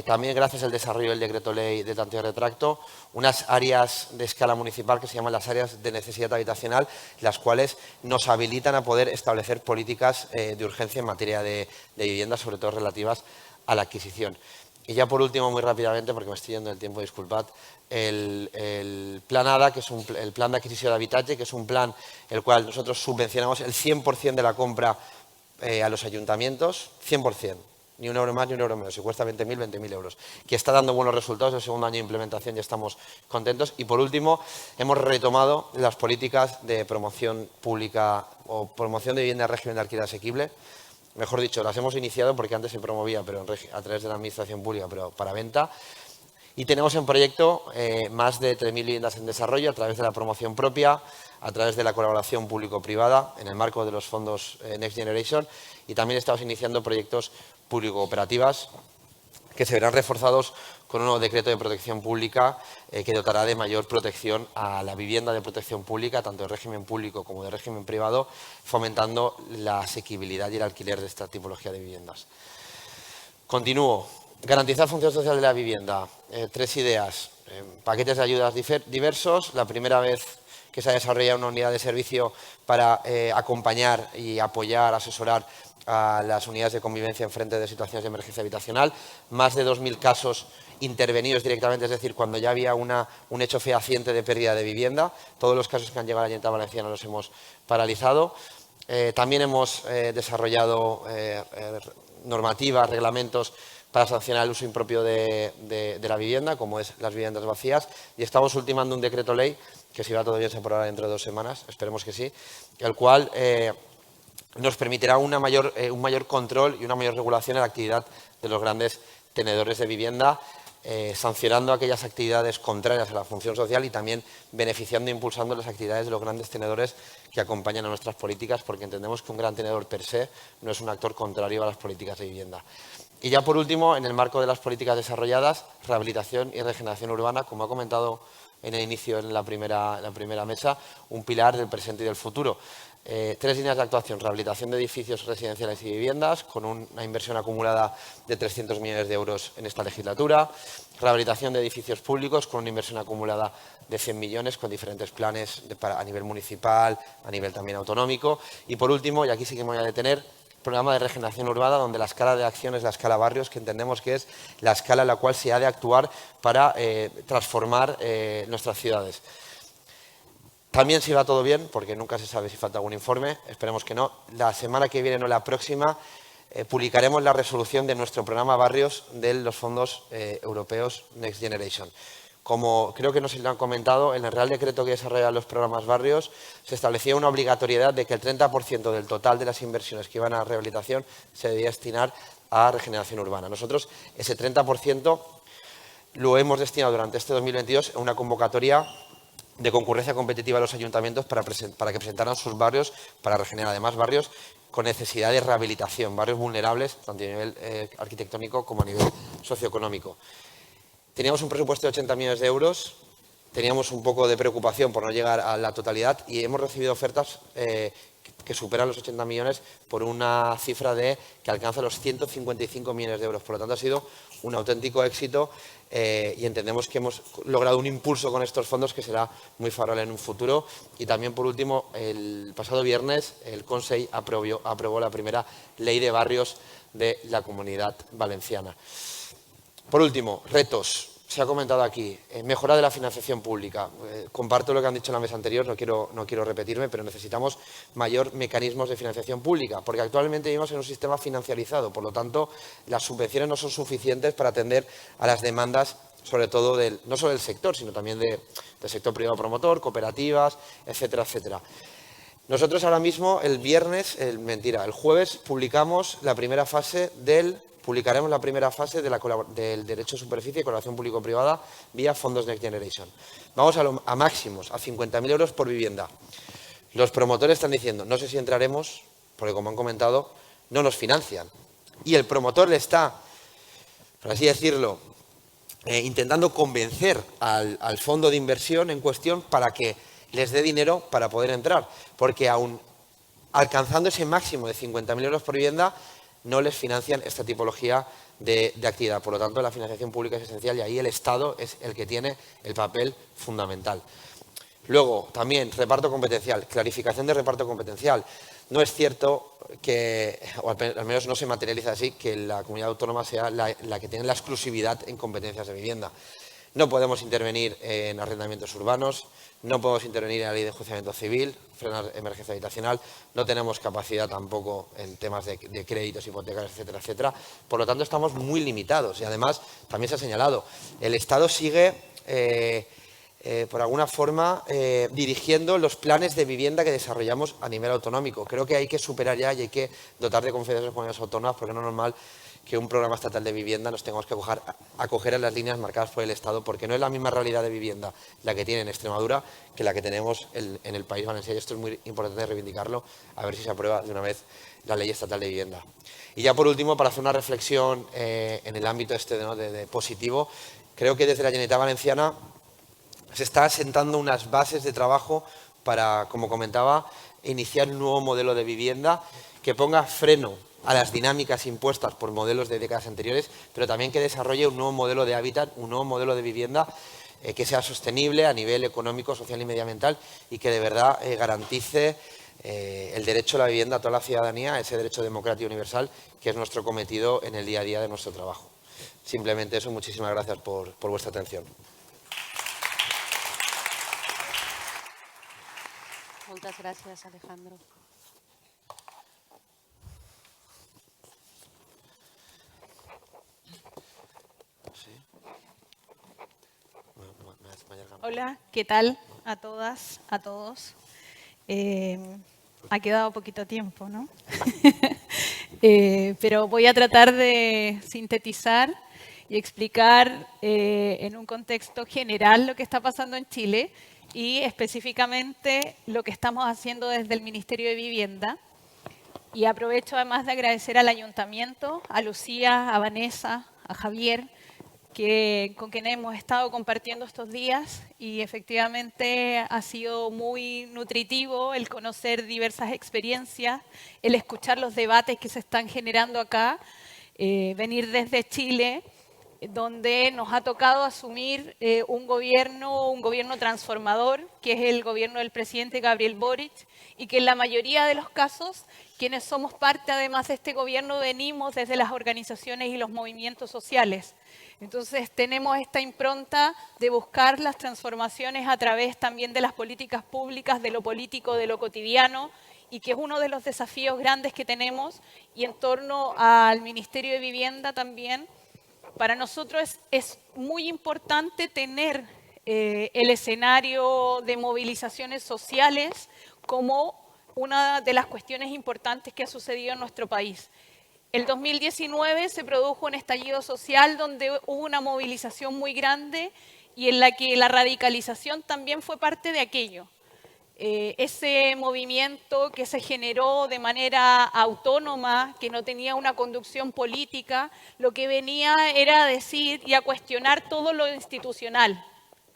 también, gracias al desarrollo del Decreto Ley de tanto y retracto, unas áreas de escala municipal que se llaman las áreas de necesidad habitacional, las cuales nos habilitan a poder establecer políticas de urgencia en materia de vivienda, sobre todo relativas a la adquisición. Y ya por último, muy rápidamente, porque me estoy yendo del tiempo, disculpad, el plan ADA, que es el plan de adquisición de habitatge, que es un plan el cual nosotros subvencionamos el 100% de la compra a los ayuntamientos, 100%. Ni un euro más ni un euro menos, si cuesta 20.000 euros, que está dando buenos resultados. El segundo año de implementación ya estamos contentos. Y por último, hemos retomado las políticas de promoción pública o promoción de vivienda en régimen de alquiler asequible. Mejor dicho, las hemos iniciado porque antes se promovía, pero a través de la administración pública, pero para venta. Y tenemos en proyecto más de 3.000 viviendas en desarrollo a través de la promoción propia, a través de la colaboración público-privada en el marco de los fondos Next Generation, y también estamos iniciando proyectos público-cooperativas que se verán reforzados con un nuevo decreto de protección pública que dotará de mayor protección a la vivienda de protección pública, tanto de régimen público como de régimen privado, fomentando la asequibilidad y el alquiler de esta tipología de viviendas. Continúo. Garantizar función social de la vivienda. 3 ideas. Paquetes de ayudas diversos. La primera vez que se ha desarrollado una unidad de servicio para acompañar y apoyar, asesorar a las unidades de convivencia en frente de situaciones de emergencia habitacional. Más de 2.000 casos intervenidos directamente, es decir, cuando ya había un hecho fehaciente de pérdida de vivienda. Todos los casos que han llegado a la Generalitat Valenciana los hemos paralizado. También hemos desarrollado normativas, reglamentos para sancionar el uso impropio de la vivienda, como es las viviendas vacías, y estamos ultimando un decreto ley, que si va todo bien se aprobará dentro de 2 semanas, esperemos que sí, el cual nos permitirá un mayor control y una mayor regulación en la actividad de los grandes tenedores de vivienda, sancionando aquellas actividades contrarias a la función social y también beneficiando e impulsando las actividades de los grandes tenedores que acompañan a nuestras políticas, porque entendemos que un gran tenedor per se no es un actor contrario a las políticas de vivienda. Y ya por último, en el marco de las políticas desarrolladas, rehabilitación y regeneración urbana, como ha comentado en el inicio en la primera mesa, un pilar del presente y del futuro. 3 líneas de actuación: rehabilitación de edificios residenciales y viviendas, con una inversión acumulada de 300 millones de euros en esta legislatura; rehabilitación de edificios públicos, con una inversión acumulada de 100 millones, con diferentes planes a nivel municipal, a nivel también autonómico; y por último, y aquí sí que me voy a detener, programa de regeneración urbana, donde la escala de acción es la escala barrios, que entendemos que es la escala en la cual se ha de actuar para transformar nuestras ciudades. También, si va todo bien, porque nunca se sabe si falta algún informe, esperemos que no, la semana que viene o la próxima publicaremos la resolución de nuestro programa Barrios de los fondos europeos Next Generation. Como creo que no se lo han comentado, en el Real Decreto que desarrolla los programas Barrios se establecía una obligatoriedad de que el 30% del total de las inversiones que iban a rehabilitación se debía destinar a regeneración urbana. Nosotros ese 30% lo hemos destinado durante este 2022 a una convocatoria de concurrencia competitiva a los ayuntamientos para que presentaran sus barrios para regenerar, además, barrios con necesidad de rehabilitación, barrios vulnerables, tanto a nivel arquitectónico como a nivel socioeconómico. Teníamos un presupuesto de 80 millones de euros, teníamos un poco de preocupación por no llegar a la totalidad y hemos recibido ofertas que superan los 80 millones por una cifra que alcanza los 155 millones de euros. Por lo tanto, ha sido un auténtico éxito y entendemos que hemos logrado un impulso con estos fondos que será muy favorable en un futuro. Y también, por último, el pasado viernes el Consell aprobó la primera ley de barrios de la Comunidad Valenciana. Por último, retos. Se ha comentado aquí, mejora de la financiación pública. Comparto lo que han dicho en la mesa anterior, no quiero repetirme, pero necesitamos mayor mecanismos de financiación pública, porque actualmente vivimos en un sistema financiarizado, por lo tanto, las subvenciones no son suficientes para atender a las demandas, sobre todo no solo del sector, sino también del sector privado promotor, cooperativas, etcétera, etcétera. Nosotros ahora mismo, el jueves, publicaremos la primera fase del derecho de superficie y colaboración público-privada vía fondos Next Generation. Vamos a máximos, a 50.000 euros por vivienda. Los promotores están diciendo, no sé si entraremos, porque como han comentado, no nos financian. Y el promotor le está, por así decirlo, intentando convencer al fondo de inversión en cuestión para que les dé dinero para poder entrar. Porque aún alcanzando ese máximo de 50.000 euros por vivienda, no les financian esta tipología de actividad. Por lo tanto, la financiación pública es esencial y ahí el Estado es el que tiene el papel fundamental. Luego, también, reparto competencial, clarificación de reparto competencial. No es cierto que, o al menos no se materializa así, que la comunidad autónoma sea la que tiene la exclusividad en competencias de vivienda. No podemos intervenir en arrendamientos urbanos, no podemos intervenir en la ley de enjuiciamiento civil, frenar emergencia habitacional, no tenemos capacidad tampoco en temas de créditos hipotecarios, etcétera, etcétera. Por lo tanto, estamos muy limitados y además, también se ha señalado, el Estado sigue, por alguna forma, dirigiendo los planes de vivienda que desarrollamos a nivel autonómico. Creo que hay que superar ya y hay que dotar de confianza a las comunidades autónomas porque no es normal que un programa estatal de vivienda nos tengamos que acoger a las líneas marcadas por el Estado, porque no es la misma realidad de vivienda la que tiene en Extremadura que la que tenemos en el País Valenciano, y esto es muy importante reivindicarlo, a ver si se aprueba de una vez la Ley Estatal de Vivienda. Y ya por último, para hacer una reflexión en el ámbito de positivo, creo que desde la Generalitat Valenciana se está asentando unas bases de trabajo para, como comentaba, iniciar un nuevo modelo de vivienda que ponga freno a las dinámicas impuestas por modelos de décadas anteriores, pero también que desarrolle un nuevo modelo de hábitat, un nuevo modelo de vivienda que sea sostenible a nivel económico, social y medioambiental y que de verdad garantice el derecho a la vivienda a toda la ciudadanía, ese derecho democrático universal que es nuestro cometido en el día a día de nuestro trabajo. Simplemente eso, muchísimas gracias por vuestra atención. Moltes gràcies, Alejandro. Hola, ¿qué tal a todas, a todos? Ha quedado poquito tiempo, ¿no? Pero voy a tratar de sintetizar y explicar en un contexto general lo que está pasando en Chile y específicamente lo que estamos haciendo desde el Ministerio de Vivienda. Y aprovecho además de agradecer al Ayuntamiento, a Lucía, a Vanessa, a Javier, con quien hemos estado compartiendo estos días y efectivamente ha sido muy nutritivo el conocer diversas experiencias, el escuchar los debates que se están generando acá, venir desde Chile, donde nos ha tocado asumir un gobierno transformador, que es el gobierno del presidente Gabriel Boric, y que en la mayoría de los casos, quienes somos parte además de este gobierno, venimos desde las organizaciones y los movimientos sociales. Entonces tenemos esta impronta de buscar las transformaciones a través también de las políticas públicas, de lo político, de lo cotidiano, y que es uno de los desafíos grandes que tenemos, y en torno al Ministerio de Vivienda también. Para nosotros es muy importante tener el escenario de movilizaciones sociales como una de las cuestiones importantes que ha sucedido en nuestro país. El 2019 se produjo un estallido social donde hubo una movilización muy grande y en la que la radicalización también fue parte de aquello. Ese movimiento que se generó de manera autónoma, que no tenía una conducción política, lo que venía era a decir y a cuestionar todo lo institucional,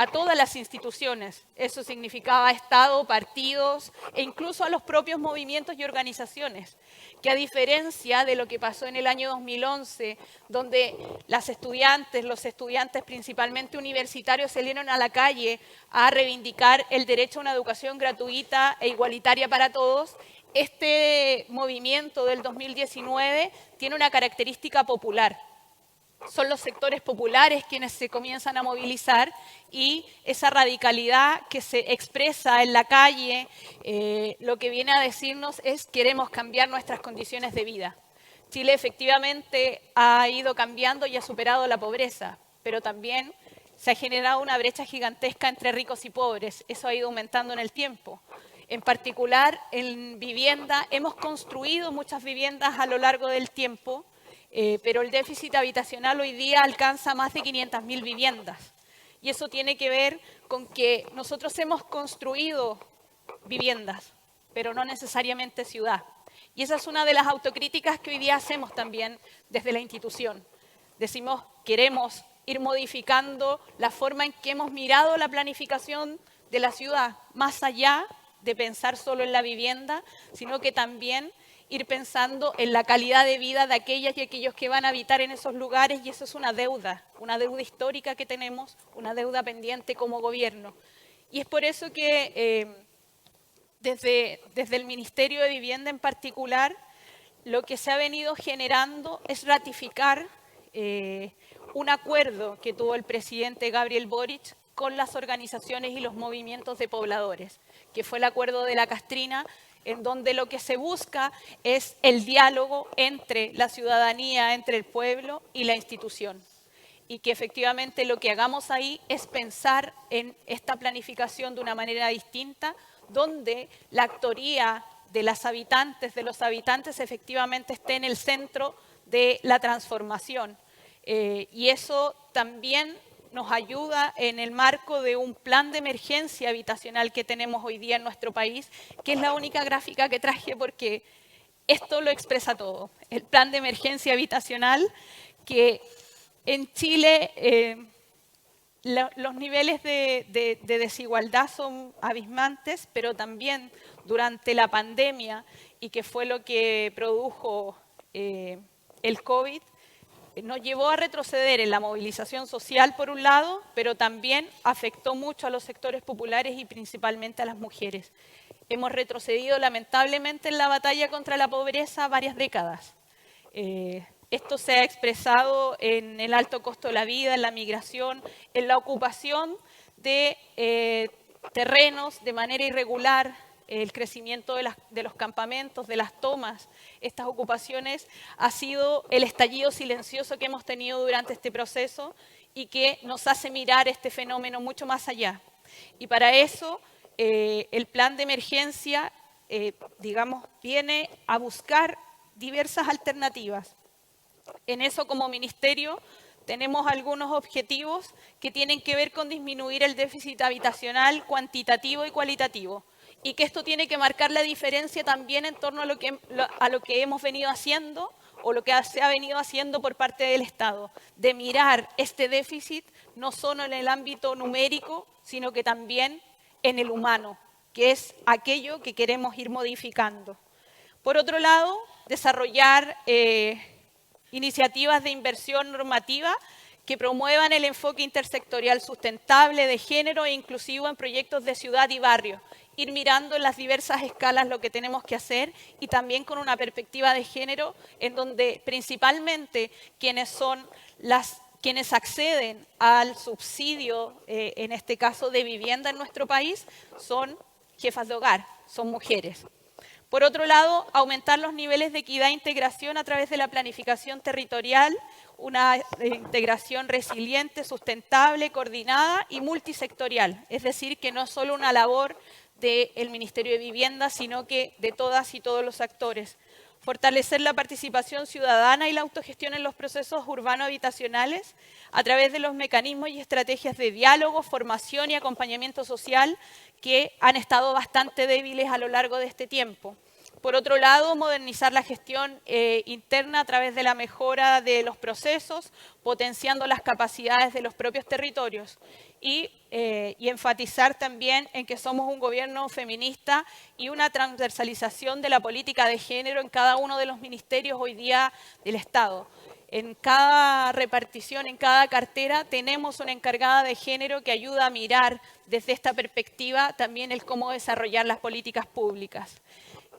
a todas las instituciones. Eso significaba Estado, partidos e incluso a los propios movimientos y organizaciones, que a diferencia de lo que pasó en el año 2011, donde los estudiantes principalmente universitarios salieron a la calle a reivindicar el derecho a una educación gratuita e igualitaria para todos, este movimiento del 2019 tiene una característica popular. Son los sectores populares quienes se comienzan a movilizar y esa radicalidad que se expresa en la calle, lo que viene a decirnos es queremos cambiar nuestras condiciones de vida. Chile efectivamente ha ido cambiando y ha superado la pobreza, pero también se ha generado una brecha gigantesca entre ricos y pobres. Eso ha ido aumentando en el tiempo. En particular, en vivienda, hemos construido muchas viviendas a lo largo del tiempo, pero el déficit habitacional hoy día alcanza más de 500.000 viviendas. Y eso tiene que ver con que nosotros hemos construido viviendas, pero no necesariamente ciudad. Y esa es una de las autocríticas que hoy día hacemos también desde la institución. Decimos, queremos ir modificando la forma en que hemos mirado la planificación de la ciudad, más allá de pensar solo en la vivienda, sino que también ir pensando en la calidad de vida de aquellas y aquellos que van a habitar en esos lugares, y eso es una deuda histórica que tenemos, una deuda pendiente como gobierno. Y es por eso que desde el Ministerio de Vivienda en particular, lo que se ha venido generando es ratificar un acuerdo que tuvo el presidente Gabriel Boric con las organizaciones y los movimientos de pobladores, que fue el acuerdo de la Castrina, en donde lo que se busca es el diálogo entre la ciudadanía, entre el pueblo y la institución. Y que efectivamente lo que hagamos ahí es pensar en esta planificación de una manera distinta, donde la actoría de las habitantes, de los habitantes, efectivamente esté en el centro de la transformación. Y eso también nos ayuda en el marco de un plan de emergencia habitacional que tenemos hoy día en nuestro país, que es la única gráfica que traje porque esto lo expresa todo. El plan de emergencia habitacional, que en Chile los niveles de desigualdad son abismantes, pero también durante la pandemia, y que fue lo que produjo el COVID, nos llevó a retroceder en la movilización social, por un lado, pero también afectó mucho a los sectores populares y principalmente a las mujeres. Hemos retrocedido lamentablemente en la batalla contra la pobreza varias décadas. Esto se ha expresado en el alto costo de la vida, en la migración, en la ocupación de terrenos de manera irregular, el crecimiento de los campamentos, de las tomas. Estas ocupaciones ha sido el estallido silencioso que hemos tenido durante este proceso y que nos hace mirar este fenómeno mucho más allá. Y para eso el plan de emergencia, digamos, viene a buscar diversas alternativas. En eso, como ministerio, tenemos algunos objetivos que tienen que ver con disminuir el déficit habitacional cuantitativo y cualitativo. Y que esto tiene que marcar la diferencia también en torno a lo que hemos venido haciendo o lo que se ha venido haciendo por parte del Estado, de mirar este déficit no solo en el ámbito numérico, sino que también en el humano, que es aquello que queremos ir modificando. Por otro lado, desarrollar iniciativas de inversión normativa que promuevan el enfoque intersectorial sustentable de género e inclusivo en proyectos de ciudad y barrio. Ir mirando en las diversas escalas lo que tenemos que hacer y también con una perspectiva de género en donde principalmente quienes acceden al subsidio, en este caso de vivienda en nuestro país, son jefas de hogar, son mujeres. Por otro lado, aumentar los niveles de equidad e integración a través de la planificación territorial, una integración resiliente, sustentable, coordinada y multisectorial. Es decir, que no es solo una labor del Ministerio de Vivienda, sino que de todas y todos los actores. Fortalecer la participación ciudadana y la autogestión en los procesos urbano-habitacionales a través de los mecanismos y estrategias de diálogo, formación y acompañamiento social que han estado bastante débiles a lo largo de este tiempo. Por otro lado, modernizar la gestión interna a través de la mejora de los procesos, potenciando las capacidades de los propios territorios y enfatizar también en que somos un gobierno feminista y una transversalización de la política de género en cada uno de los ministerios hoy día del Estado. En cada repartición, en cada cartera, tenemos una encargada de género que ayuda a mirar desde esta perspectiva también el cómo desarrollar las políticas públicas.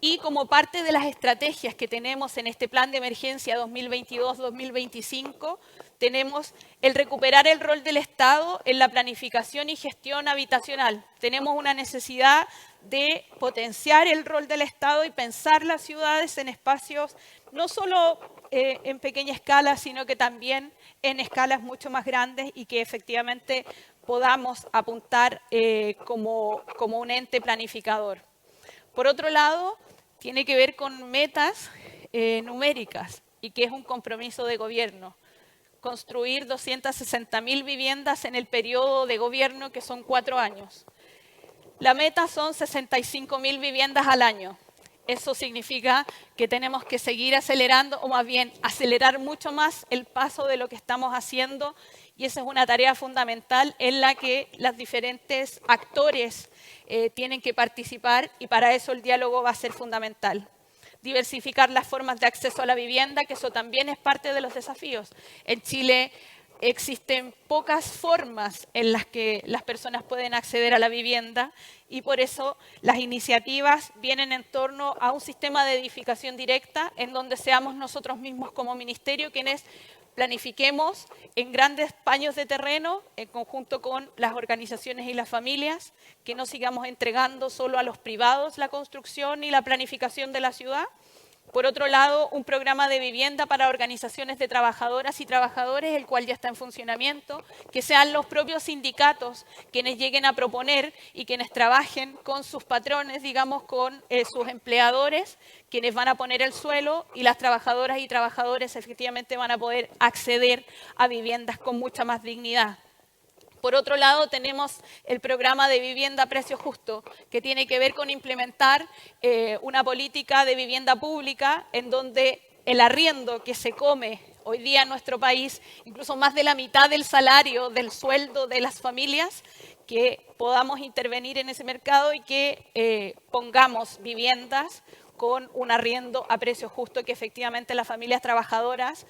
Y como parte de las estrategias que tenemos en este plan de emergencia 2022-2025, tenemos el recuperar el rol del Estado en la planificación y gestión habitacional. Tenemos una necesidad de potenciar el rol del Estado y pensar las ciudades en espacios no solo en pequeña escala, sino que también en escalas mucho más grandes y que efectivamente podamos apuntar como un ente planificador. Por otro lado, tiene que ver con metas numéricas y que es un compromiso de gobierno. Construir 260.000 viviendas en el periodo de gobierno, que son 4 años. La meta son 65.000 viviendas al año. Eso significa que tenemos que seguir acelerando, o más bien acelerar mucho más el paso de lo que estamos haciendo, y esa es una tarea fundamental en la que los diferentes actores tienen que participar, y para eso el diálogo va a ser fundamental. Diversificar las formas de acceso a la vivienda, que eso también es parte de los desafíos. En Chile existen pocas formas en las que las personas pueden acceder a la vivienda y por eso las iniciativas vienen en torno a un sistema de edificación directa en donde seamos nosotros mismos como ministerio quienes planifiquemos en grandes paños de terreno en conjunto con las organizaciones y las familias, que no sigamos entregando solo a los privados la construcción y la planificación de la ciudad, Por otro lado, un programa de vivienda para organizaciones de trabajadoras y trabajadores, el cual ya está en funcionamiento, que sean los propios sindicatos quienes lleguen a proponer y quienes trabajen con sus patrones, digamos, con sus empleadores, quienes van a poner el suelo, y las trabajadoras y trabajadores efectivamente van a poder acceder a viviendas con mucha más dignidad. Por otro lado, tenemos el programa de vivienda a precio justo, que tiene que ver con implementar una política de vivienda pública en donde el arriendo que se come hoy día en nuestro país, incluso más de la mitad del salario, del sueldo de las familias, que podamos intervenir en ese mercado y que pongamos viviendas con un arriendo a precio justo, que efectivamente las familias trabajadoras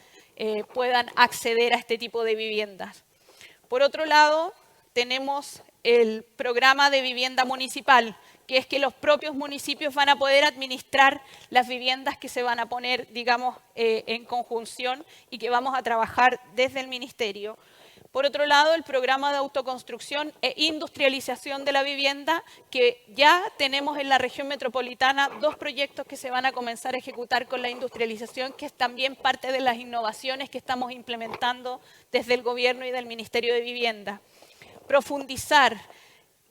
puedan acceder a este tipo de viviendas. Por otro lado, tenemos el programa de vivienda municipal, que es que los propios municipios van a poder administrar las viviendas que se van a poner, digamos, en conjunción y que vamos a trabajar desde el Ministerio. Por otro lado, el programa de autoconstrucción e industrialización de la vivienda, que ya tenemos en la región metropolitana 2 proyectos que se van a comenzar a ejecutar con la industrialización, que es también parte de las innovaciones que estamos implementando desde el Gobierno y del Ministerio de Vivienda. Profundizar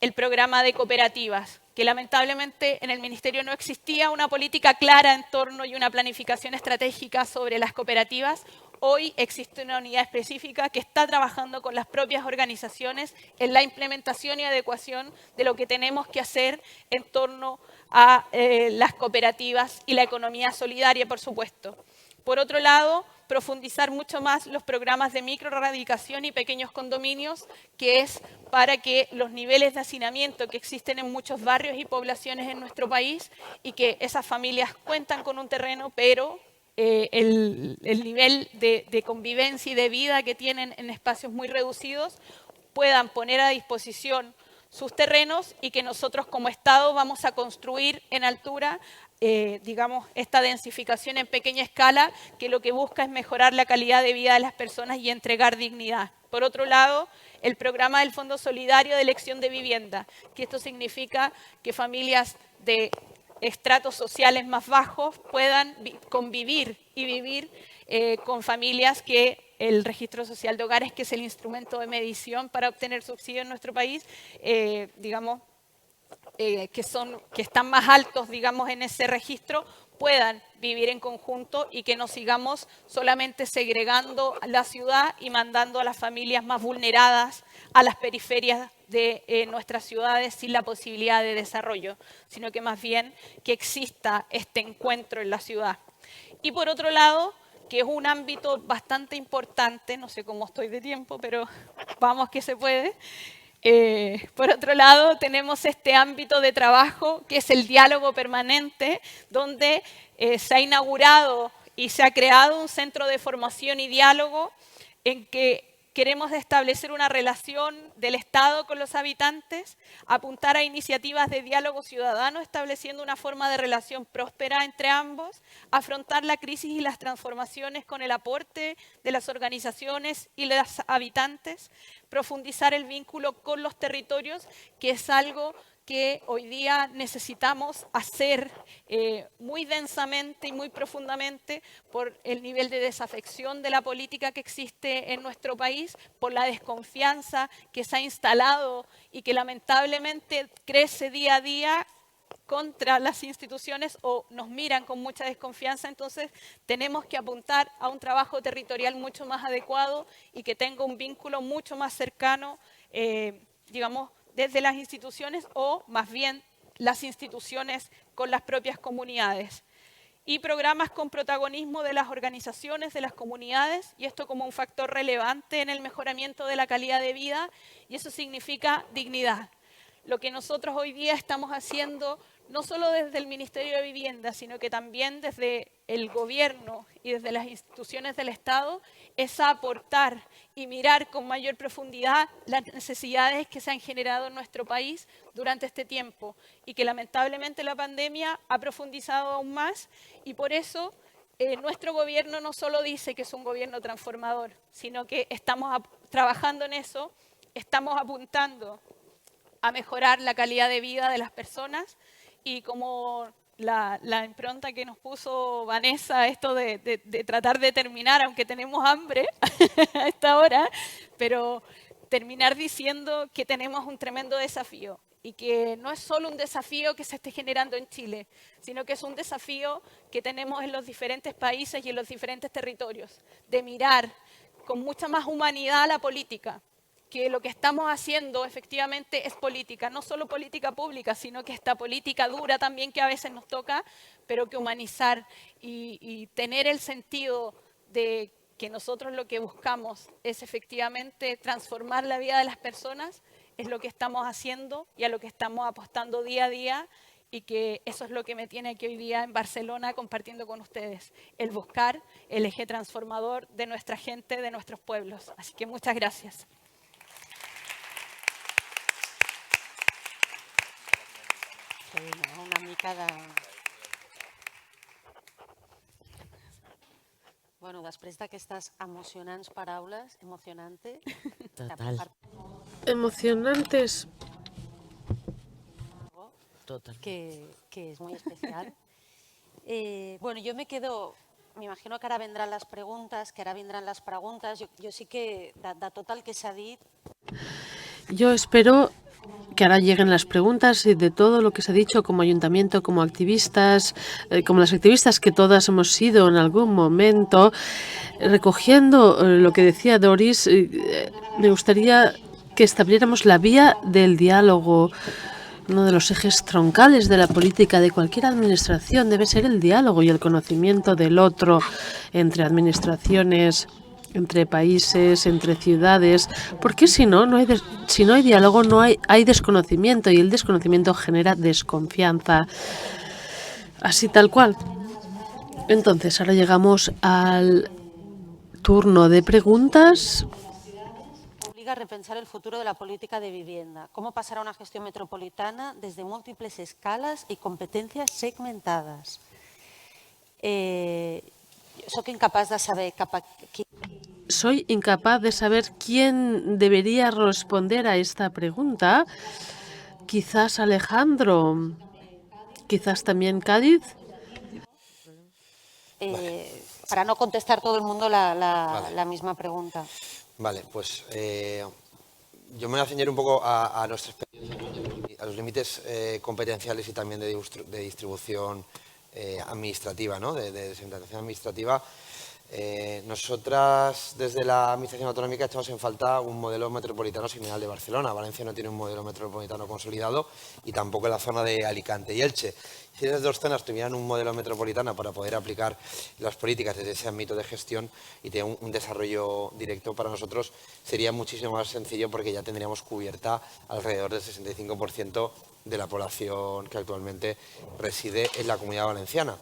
el programa de cooperativas, que lamentablemente en el Ministerio no existía una política clara en torno y una planificación estratégica sobre las cooperativas. Hoy existe una unidad específica que está trabajando con las propias organizaciones en la implementación y adecuación de lo que tenemos que hacer en torno a las cooperativas y la economía solidaria, por supuesto. Por otro lado, profundizar mucho más los programas de microradicación y pequeños condominios, que es para que los niveles de hacinamiento que existen en muchos barrios y poblaciones en nuestro país, y que esas familias cuentan con un terreno, pero el nivel de convivencia y de vida que tienen en espacios muy reducidos, puedan poner a disposición sus terrenos, y que nosotros como Estado vamos a construir en altura, digamos, esta densificación en pequeña escala, que lo que busca es mejorar la calidad de vida de las personas y entregar dignidad. Por otro lado, el programa del Fondo Solidario de Elección de Vivienda, que esto significa que familias de estratos sociales más bajos puedan convivir y vivir con familias que el registro social de hogares, que es el instrumento de medición para obtener subsidio en nuestro país, digamos, que están más altos, digamos, en ese registro, puedan vivir en conjunto, y que no sigamos solamente segregando la ciudad y mandando a las familias más vulneradas a las periferias de nuestras ciudades sin la posibilidad de desarrollo, sino que más bien que exista este encuentro en la ciudad. Y por otro lado, que es un ámbito bastante importante, no sé cómo estoy de tiempo, pero vamos que se puede. Por otro lado, tenemos este ámbito de trabajo que es el diálogo permanente, donde se ha inaugurado y se ha creado un centro de formación y diálogo en que queremos establecer una relación del Estado con los habitantes, apuntar a iniciativas de diálogo ciudadano, estableciendo una forma de relación próspera entre ambos, afrontar la crisis y las transformaciones con el aporte de las organizaciones y los habitantes, profundizar el vínculo con los territorios, que es algo que hoy día necesitamos hacer muy densamente y muy profundamente por el nivel de desafección de la política que existe en nuestro país, por la desconfianza que se ha instalado y que lamentablemente crece día a día contra las instituciones, o nos miran con mucha desconfianza. Entonces tenemos que apuntar a un trabajo territorial mucho más adecuado y que tenga un vínculo mucho más cercano, digamos, desde las instituciones, o más bien las instituciones con las propias comunidades. Y programas con protagonismo de las organizaciones, de las comunidades, y esto como un factor relevante en el mejoramiento de la calidad de vida, y eso significa dignidad. Lo que nosotros hoy día estamos haciendo, no solo desde el Ministerio de Vivienda, sino que también desde el Gobierno y desde las instituciones del Estado, es aportar y mirar con mayor profundidad las necesidades que se han generado en nuestro país durante este tiempo, y que lamentablemente la pandemia ha profundizado aún más, y por eso nuestro gobierno no solo dice que es un gobierno transformador, sino que estamos trabajando en eso, estamos apuntando a mejorar la calidad de vida de las personas, y como la impronta que nos puso Vanessa, esto de tratar de terminar, aunque tenemos hambre a esta hora, pero terminar diciendo que tenemos un tremendo desafío y que no es solo un desafío que se esté generando en Chile, sino que es un desafío que tenemos en los diferentes países y en los diferentes territorios, de mirar con mucha más humanidad a la política, que lo que estamos haciendo efectivamente es política, no solo política pública, sino que esta política dura también que a veces nos toca, pero que humanizar y tener el sentido de que nosotros lo que buscamos es efectivamente transformar la vida de las personas, es lo que estamos haciendo y a lo que estamos apostando día a día, y que eso es lo que me tiene aquí hoy día en Barcelona compartiendo con ustedes, el buscar el eje transformador de nuestra gente, de nuestros pueblos. Así que muchas gracias. Una mica de... Bueno, després d'aquestes emocionants paraules, emocionante... Total. Emocionantes. Total. Que es muy especial. Bueno, yo me quedo... Me imagino que ara vendran les preguntes, Jo sí que, de tot el que s'ha dit... Yo espero que ahora lleguen las preguntas y de todo lo que se ha dicho como ayuntamiento, como activistas, como las activistas que todas hemos sido en algún momento, recogiendo lo que decía Doris, me gustaría que estableciéramos la vía del diálogo. Uno de los ejes troncales de la política de cualquier administración debe ser el diálogo y el conocimiento del otro entre administraciones, entre países, entre ciudades, porque si no hay diálogo, hay desconocimiento, y el desconocimiento genera desconfianza. Así tal cual. Entonces, ahora llegamos al turno de preguntas. Obliga a repensar el futuro de la política de vivienda. ¿Cómo pasar a una gestión metropolitana desde múltiples escalas y competencias segmentadas? Soc incapaç de saber Soy incapaz de saber quién debería responder a esta pregunta. Quizás Alejandro, quizás también Cádiz. Para no contestar todo el mundo Vale. la misma pregunta. Vale, pues yo me voy a ceñir un poco a nuestra experiencia, a los límites competenciales y también de distribución administrativa, ¿no? de descentralización administrativa. Nosotras, desde la Administración Autonómica, echamos en falta un modelo metropolitano similar al de Barcelona. Valencia no tiene un modelo metropolitano consolidado, y tampoco en la zona de Alicante y Elche. Si esas dos zonas tuvieran un modelo metropolitano para poder aplicar las políticas desde ese ámbito de gestión y tener un desarrollo directo, para nosotros sería muchísimo más sencillo, porque ya tendríamos cubierta alrededor del 65% de la población que actualmente reside en la Comunidad Valenciana.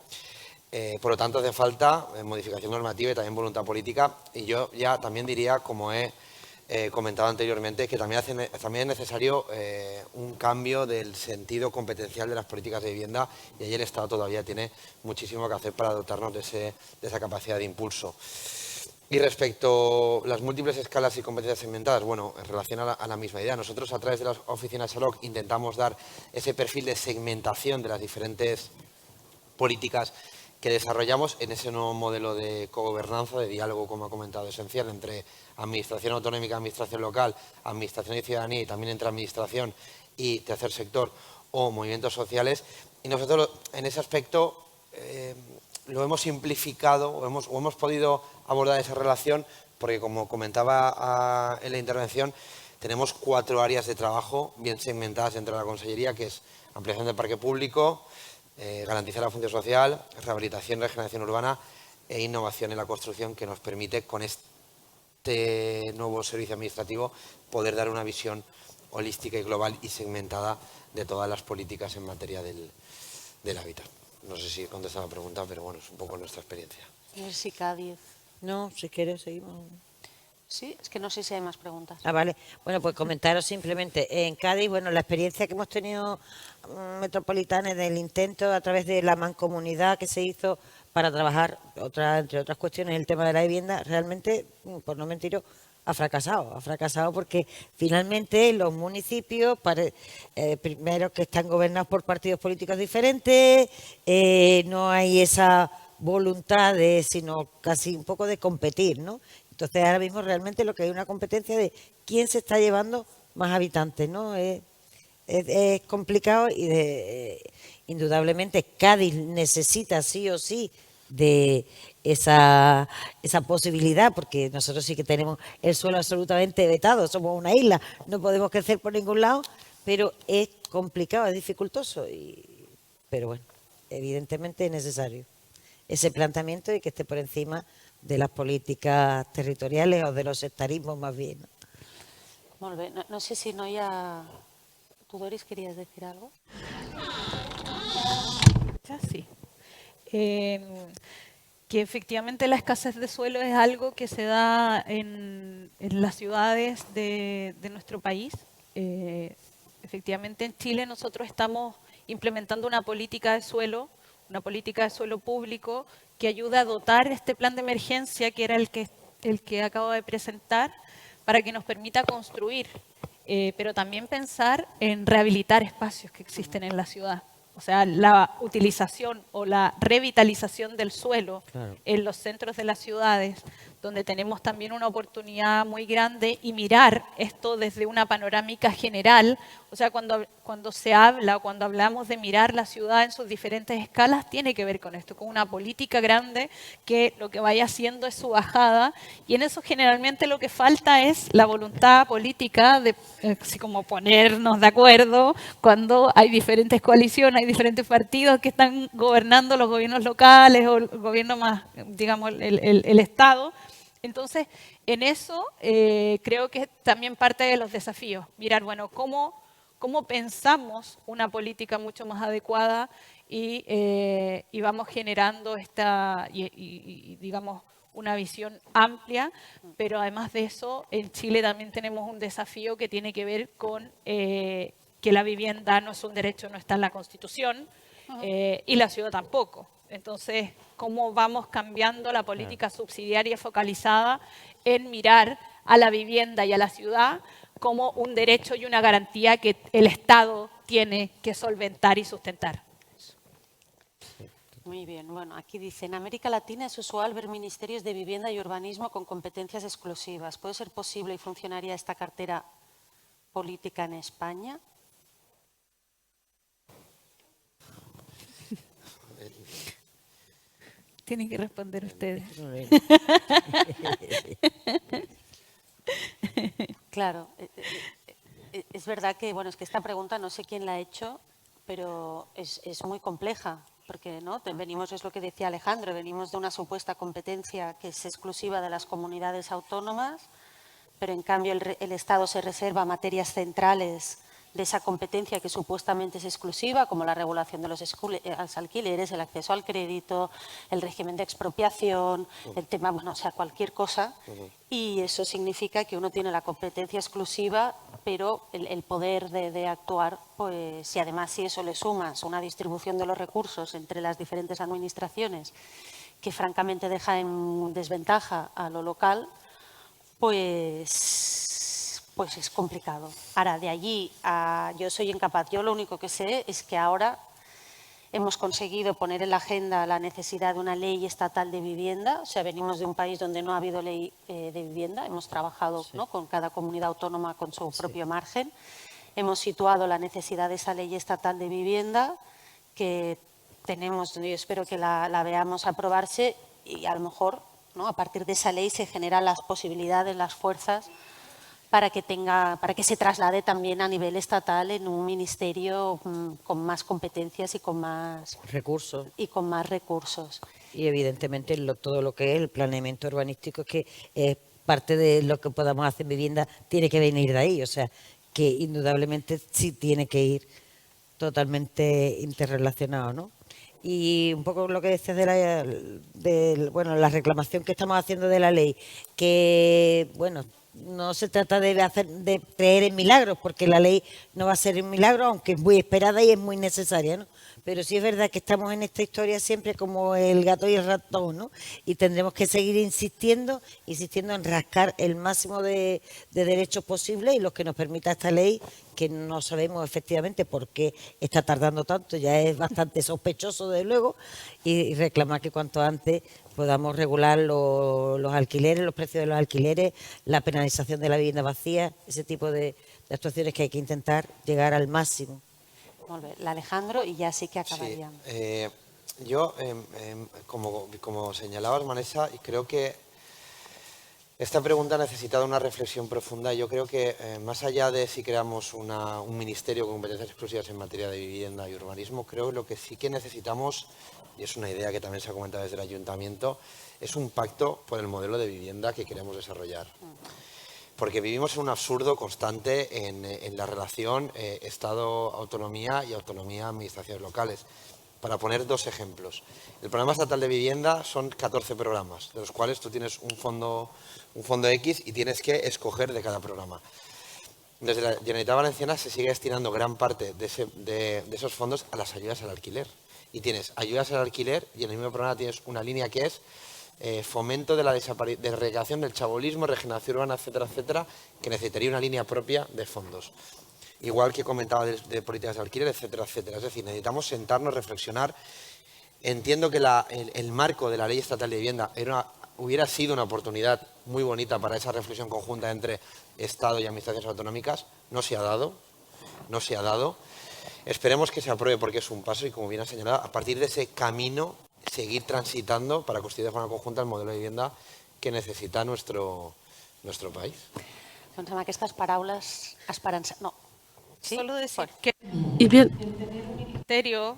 Por lo tanto, hace falta modificación normativa y también voluntad política. Y yo ya también diría, como he comentado anteriormente, que también es necesario un cambio del sentido competencial de las políticas de vivienda, y ahí el Estado todavía tiene muchísimo que hacer para dotarnos de esa capacidad de impulso. Y respecto a las múltiples escalas y competencias segmentadas, bueno, en relación a la misma idea, nosotros a través de las oficinas SALOC intentamos dar ese perfil de segmentación de las diferentes políticas que desarrollamos en ese nuevo modelo de cogobernanza, de diálogo, como ha comentado, esencial entre administración autonómica, administración local, administración y ciudadanía, y también entre administración y tercer sector o movimientos sociales. Y nosotros en ese aspecto lo hemos simplificado o hemos podido abordar esa relación, porque, como comentaba en la intervención, tenemos 4 áreas de trabajo bien segmentadas dentro de la Consellería, que es ampliación del parque público, garantizar la función social, rehabilitación y regeneración urbana e innovación en la construcción, que nos permite, con este nuevo servicio administrativo, poder dar una visión holística y global y segmentada de todas las políticas en materia del hábitat. No sé si he contestado la pregunta, pero bueno, es un poco nuestra experiencia. No sé si Cádiz. No, si quieres seguimos. Sí, es que no sé si hay más preguntas. Ah, vale. Bueno, pues comentaros simplemente. En Cádiz, bueno, la experiencia que hemos tenido metropolitana del intento a través de la mancomunidad que se hizo para trabajar, entre otras cuestiones, el tema de la vivienda, realmente, por no mentiros, ha fracasado porque finalmente los municipios, primero que están gobernados por partidos políticos diferentes, no hay esa voluntad sino casi un poco de competir, ¿no? Entonces ahora mismo realmente lo que hay una competencia de quién se está llevando más habitantes, ¿no? Es complicado y indudablemente Cádiz necesita sí o sí de esa posibilidad, porque nosotros sí que tenemos el suelo absolutamente vetado, somos una isla, no podemos crecer por ningún lado, pero es complicado, es dificultoso, pero bueno, evidentemente es necesario ese planteamiento y que esté por encima de las políticas territoriales o de los sectarismos más bien, ¿no? Molt bé. No sé si no hi ha... ¿Tú, Doris, querías decir algo? Ya sí. Que efectivamente la escasez de suelo es algo que se da en las ciudades de nuestro país. Efectivamente en Chile nosotros estamos implementando una política de suelo público que ayuda a dotar este plan de emergencia que era el que acabo de presentar para que nos permita construir, pero también pensar en rehabilitar espacios que existen en la ciudad. O sea, la utilización o la revitalización del suelo en los centros de las ciudades, donde tenemos también una oportunidad muy grande y mirar esto desde una panorámica general. O sea, cuando se habla, cuando hablamos de mirar la ciudad en sus diferentes escalas, tiene que ver con esto, con una política grande que lo que vaya haciendo es su bajada. Y en eso generalmente lo que falta es la voluntad política de así como ponernos de acuerdo cuando hay diferentes coaliciones, hay diferentes partidos que están gobernando los gobiernos locales o el gobierno más, digamos, el Estado. Entonces, en eso creo que es también parte de los desafíos. Mirar, bueno, cómo pensamos una política mucho más adecuada y vamos generando digamos, una visión amplia, pero además de eso, en Chile también tenemos un desafío que tiene que ver con que la vivienda no es un derecho, no está en la Constitución, y la ciudad tampoco. Entonces, ¿cómo vamos cambiando la política subsidiaria focalizada en mirar a la vivienda y a la ciudad como un derecho y una garantía que el Estado tiene que solventar y sustentar? Muy bien. Bueno, aquí dice, en América Latina es usual ver ministerios de vivienda y urbanismo con competencias exclusivas. ¿Puede ser posible y funcionaría esta cartera política en España? Tienen que responder ustedes. Claro, es verdad que, bueno, es que esta pregunta no sé quién la ha hecho, pero es muy compleja, porque ¿no? Venimos, es lo que decía Alejandro, venimos de una supuesta competencia que es exclusiva de las comunidades autónomas, pero en cambio el Estado se reserva materias centrales de esa competencia que supuestamente es exclusiva, como la regulación de los alquileres, el acceso al crédito, el régimen de expropiación, el tema, bueno, o sea, cualquier cosa. Y eso significa que uno tiene la competencia exclusiva, pero el poder de actuar, pues, y además si eso le sumas una distribución de los recursos entre las diferentes administraciones, que francamente deja en desventaja a lo local, pues es complicado. Ahora, de allí a yo soy incapaz. Yo lo único que sé es que ahora hemos conseguido poner en la agenda la necesidad de una ley estatal de vivienda. O sea, venimos de un país donde no ha habido ley de vivienda. Hemos trabajado ¿no? con cada comunidad autónoma con su propio margen. Hemos situado la necesidad de esa ley estatal de vivienda que tenemos, yo espero que la veamos aprobarse y a lo mejor ¿no? a partir de esa ley se generan las posibilidades, las fuerzas para que se traslade también a nivel estatal en un ministerio con más competencias y con más recursos. Y evidentemente todo lo que es el planeamiento urbanístico, es que parte de lo que podamos hacer en vivienda tiene que venir de ahí, o sea, que indudablemente sí tiene que ir totalmente interrelacionado, ¿no? Y un poco lo que decías de la reclamación que estamos haciendo de la ley, que, bueno, no se trata de creer en milagros, porque la ley no va a ser un milagro, aunque es muy esperada y es muy necesaria, ¿no? pero sí es verdad que estamos en esta historia siempre como el gato y el ratón, ¿no? Y tendremos que seguir insistiendo en rascar el máximo de derechos posibles y los que nos permita esta ley, que no sabemos efectivamente por qué está tardando tanto, ya es bastante sospechoso desde luego, y reclamar que cuanto antes podamos regular los alquileres, los precios de los alquileres, la penalización de la vivienda vacía, ese tipo de actuaciones que hay que intentar llegar al máximo. Molt bé, l'Alejandro, y ya sí que acabaríem. Sí, yo, como señalabas, Vanessa, y creo que esta pregunta ha necesitado una reflexión profunda. Yo creo que más allá de si creamos un ministerio con competencias exclusivas en materia de vivienda y urbanismo, creo que lo que sí que necesitamos, y es una idea que también se ha comentado desde el ayuntamiento, es un pacto por el modelo de vivienda que queremos desarrollar. Porque vivimos en un absurdo constante en la relación Estado-autonomía y autonomía-administraciones locales. Para poner 2 ejemplos. El programa estatal de vivienda son 14 programas, de los cuales tú tienes un fondo X y tienes que escoger de cada programa. Desde la Generalitat Valenciana se sigue destinando gran parte de esos fondos a las ayudas al alquiler. Y tienes ayudas al alquiler y en el mismo programa tienes una línea que es fomento de la erradicación del chabolismo, regeneración urbana, etcétera, etcétera, que necesitaría una línea propia de fondos. Igual que comentaba de políticas de alquiler, etcétera, etcétera. Es decir, necesitamos sentarnos, reflexionar. Entiendo que el marco de la Ley Estatal de Vivienda hubiera sido una oportunidad muy bonita para esa reflexión conjunta entre Estado y administraciones autonómicas. No se ha dado. Esperemos que se apruebe porque es un paso y, como bien ha señalado, a partir de ese camino seguir transitando para construir de forma conjunta el modelo de vivienda que necesita nuestro país. Doncs amb aquestes paraules esperança... No. ¿Sí? Solo decir que Y bien, el ministerio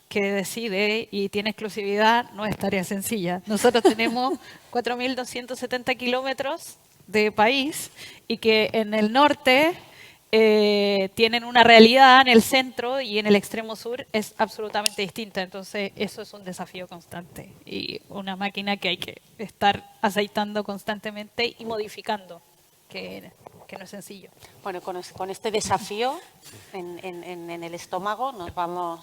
que decide y tiene exclusividad no es tarea sencilla. Nosotros tenemos 4.270 kilómetros de país y que en el norte tienen una realidad, en el centro y en el extremo sur es absolutamente distinta. Entonces eso es un desafío constante y una máquina que hay que estar aceitando constantemente y modificando, que no es sencillo. Bueno, con este desafío en el estómago nos vamos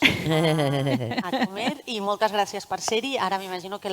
a comer y muchas gracias por ser-hi. Ahora me imagino que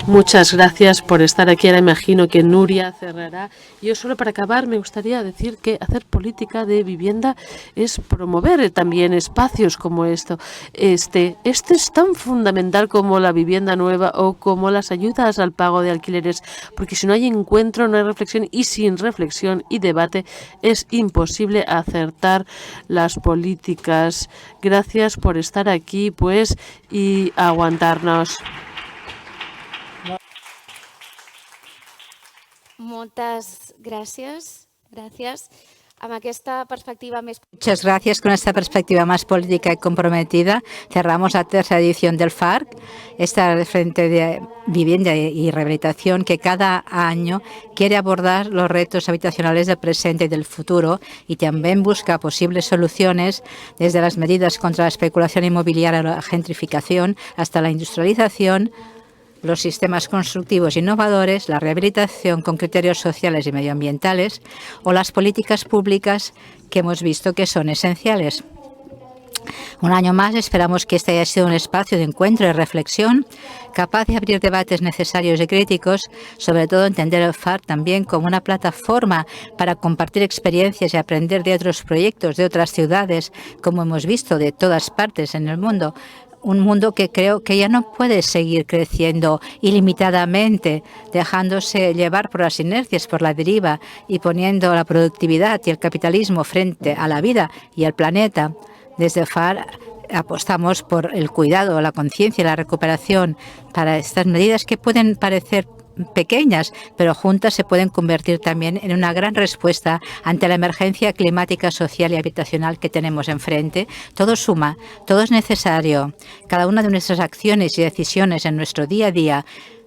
muchas gracias por estar aquí. Ahora imagino que Nuria cerrará. Yo solo para acabar me gustaría decir que hacer política de vivienda es promover también espacios como esto. Este es tan fundamental como la vivienda nueva o como las ayudas al pago de alquileres, porque si no hay encuentro, no hay reflexión, y sin reflexión y debate es imposible acertar las políticas. Gracias por estar aquí, pues, y aguantarnos. Moltes gràcies. Amb aquesta perspectiva més... Muchas gracias. Con esta perspectiva más política y comprometida, cerramos la 3ª edición del FARC, esta Frente de Vivienda y Rehabilitación que cada año quiere abordar los retos habitacionales del presente y del futuro y también busca posibles soluciones desde las medidas contra la especulación inmobiliaria, la gentrificación, hasta la industrialización, los sistemas constructivos innovadores, la rehabilitación con criterios sociales y medioambientales o las políticas públicas que hemos visto que son esenciales. Un año más esperamos que este haya sido un espacio de encuentro y reflexión capaz de abrir debates necesarios y críticos, sobre todo entender el FARC también como una plataforma para compartir experiencias y aprender de otros proyectos de otras ciudades, como hemos visto de todas partes en el mundo. Un mundo que creo que ya no puede seguir creciendo ilimitadamente, dejándose llevar por las inercias, por la deriva y poniendo la productividad y el capitalismo frente a la vida y al planeta. Desde FARC apostamos por el cuidado, la conciencia y la recuperación para estas medidas que pueden parecer pequeñas, pero juntas se pueden convertir también en una gran respuesta ante la emergencia climática, social y habitacional que tenemos enfrente. Todo suma, todo es necesario. Cada una de nuestras acciones y decisiones en nuestro día a día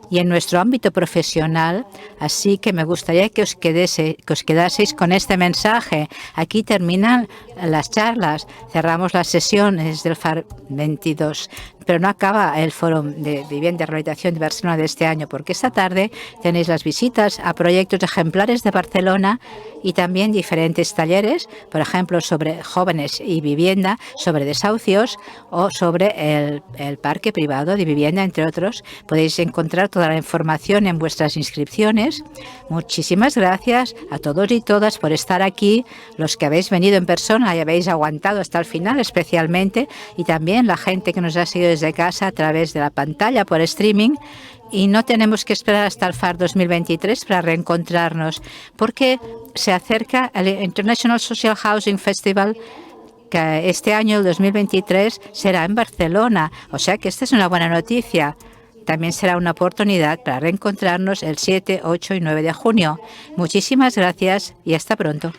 y en nuestro ámbito profesional, así que me gustaría que os quedaseis con este mensaje. Aquí terminan las charlas, cerramos las sesiones del FARC 22. Pero no acaba el Foro de Vivienda y Rehabilitación de Barcelona de este año, porque esta tarde tenéis las visitas a proyectos ejemplares de Barcelona y también diferentes talleres, por ejemplo, sobre jóvenes y vivienda, sobre desahucios o sobre el parque privado de vivienda, entre otros. Podéis encontrar toda la información en vuestras inscripciones. Muchísimas gracias a todos y todas por estar aquí, los que habéis venido en persona y habéis aguantado hasta el final especialmente, y también la gente que nos ha seguido desde casa a través de la pantalla por streaming. Y no tenemos que esperar hasta el FAR 2023 para reencontrarnos, porque se acerca el International Social Housing Festival, que este año, el 2023, será en Barcelona. O sea que esta es una buena noticia. También será una oportunidad para reencontrarnos el 7, 8 y 9 de junio. Muchísimas gracias y hasta pronto.